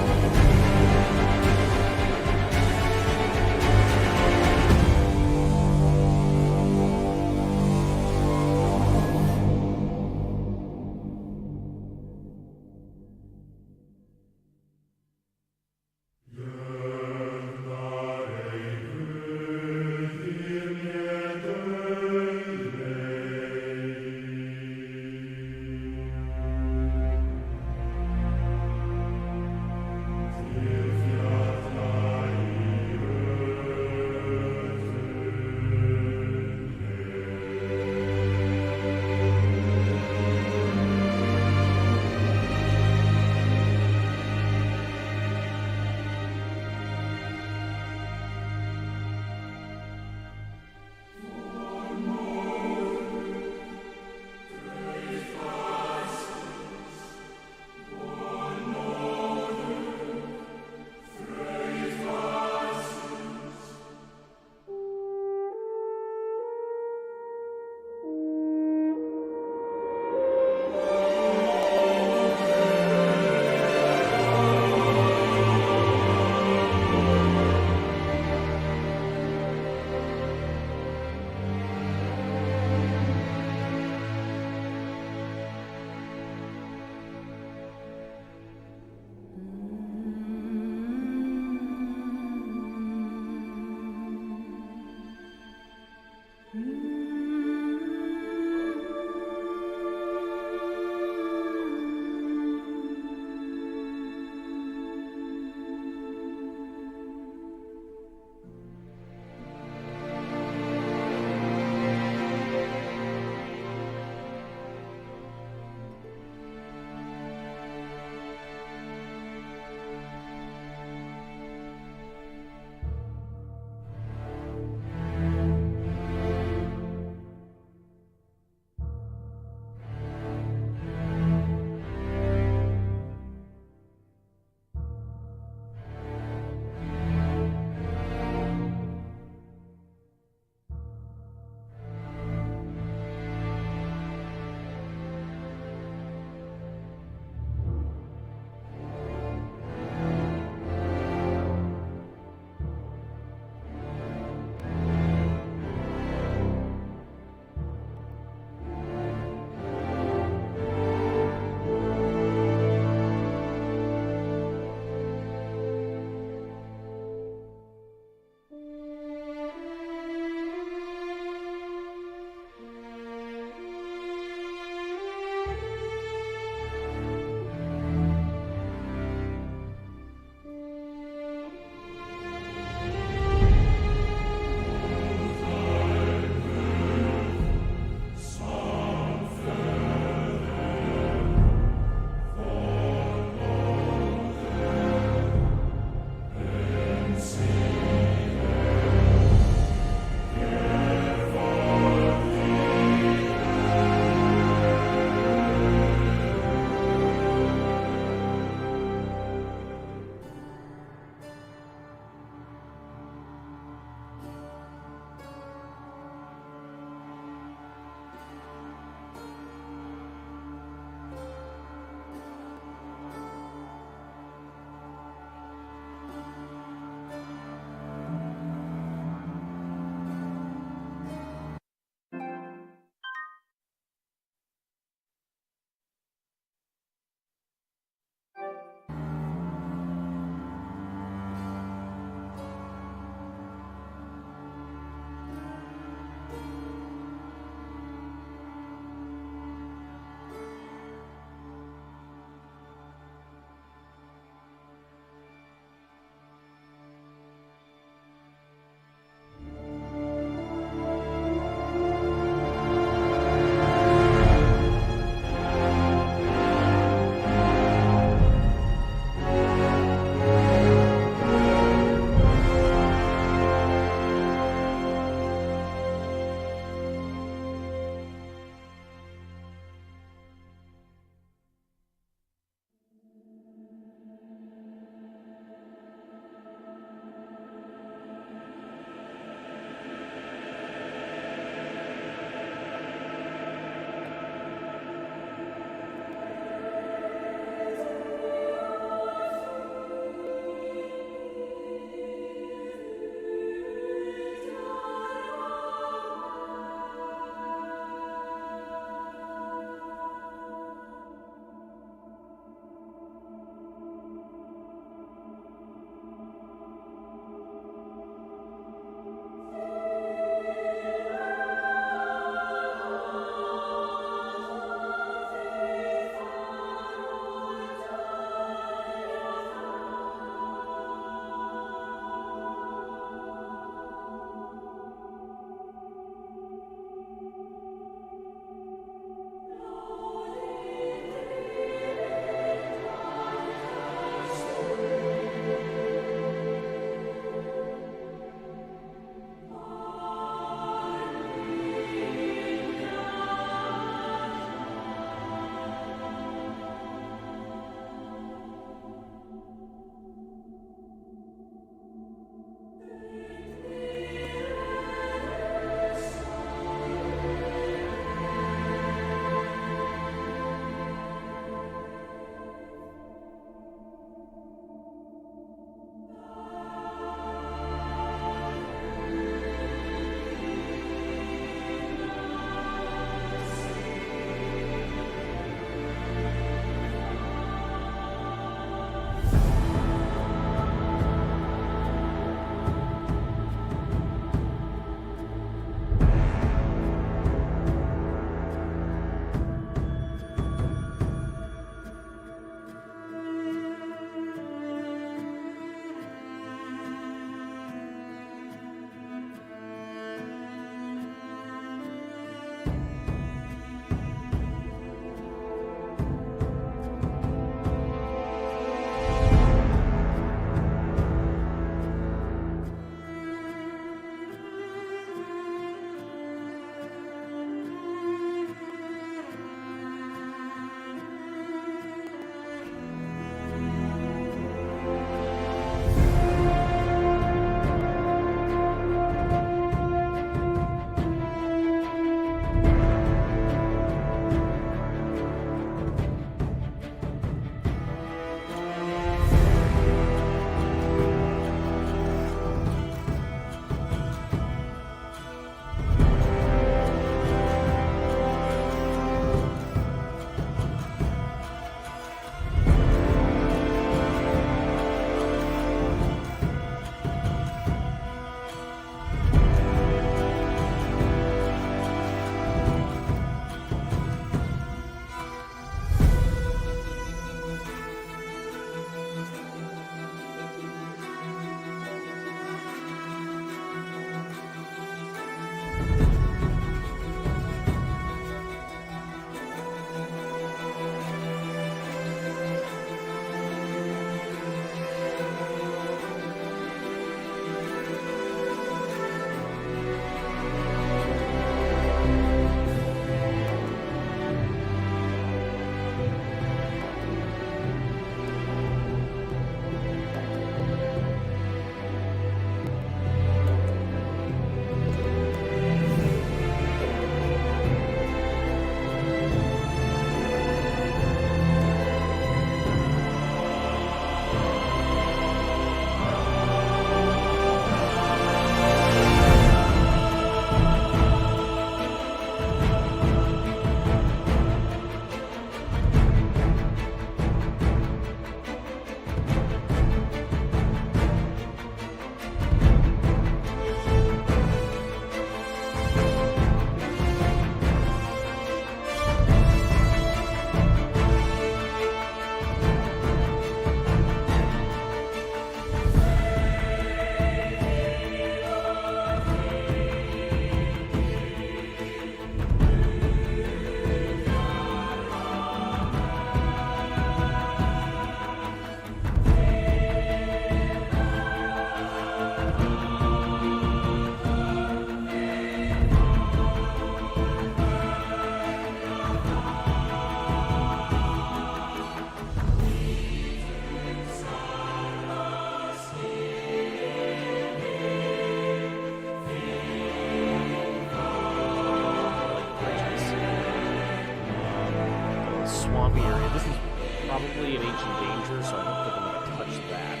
technically an ancient danger, so I don't think I'm going to touch that.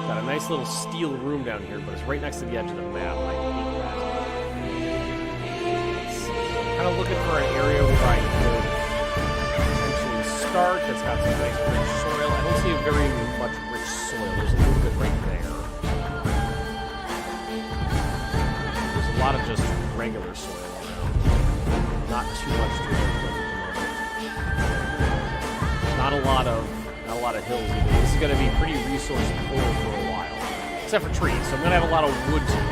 Got a nice little steel room down here, but it's right next to the edge of the map. I hate that. Kind of looking for an area where I could potentially start that's got some nice rich soil. I don't see very much rich soil. There's a little bit right there. There's a lot of just regular soil around. Not too much to work with at the moment. Not a lot of hills either. This is going to be pretty resource poor for a while, except for trees. So I'm going to have a lot of wood to use.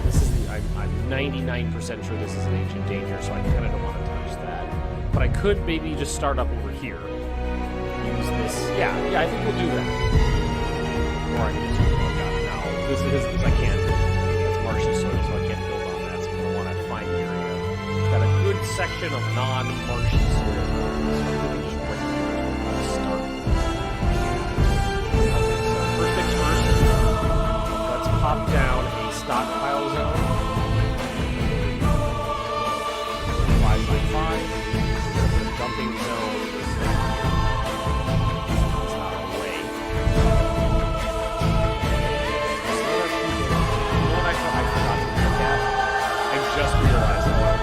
This is I'm 99% sure this is an ancient danger, so I kind of don't want to touch that. But I could maybe just start up over here. Use this. Yeah, I think we'll do that. Or I can just use what I've got now. This is because I can't. That's marshy soil, so I can't build on that. So I'm going to want to find an area. Got a good section of non-marshy soil. So really just right here is where I'll start. Okay, so first things first. Let's pop down a stockpile zone. 5x5. The dumping zone is not away. You know what I forgot to look at? I just realized how I was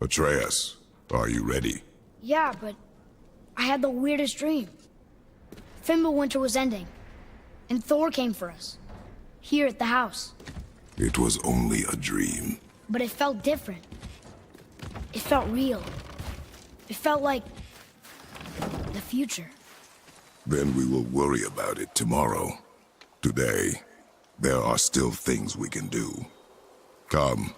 Atreus, are you ready? Yeah, but I had the weirdest dream. Fimbulwinter was ending, and Thor came for us. Here at the house. It was only a dream. But it felt different. It felt real. It felt like the future. Then we will worry about it tomorrow. Today, there are still things we can do. Come.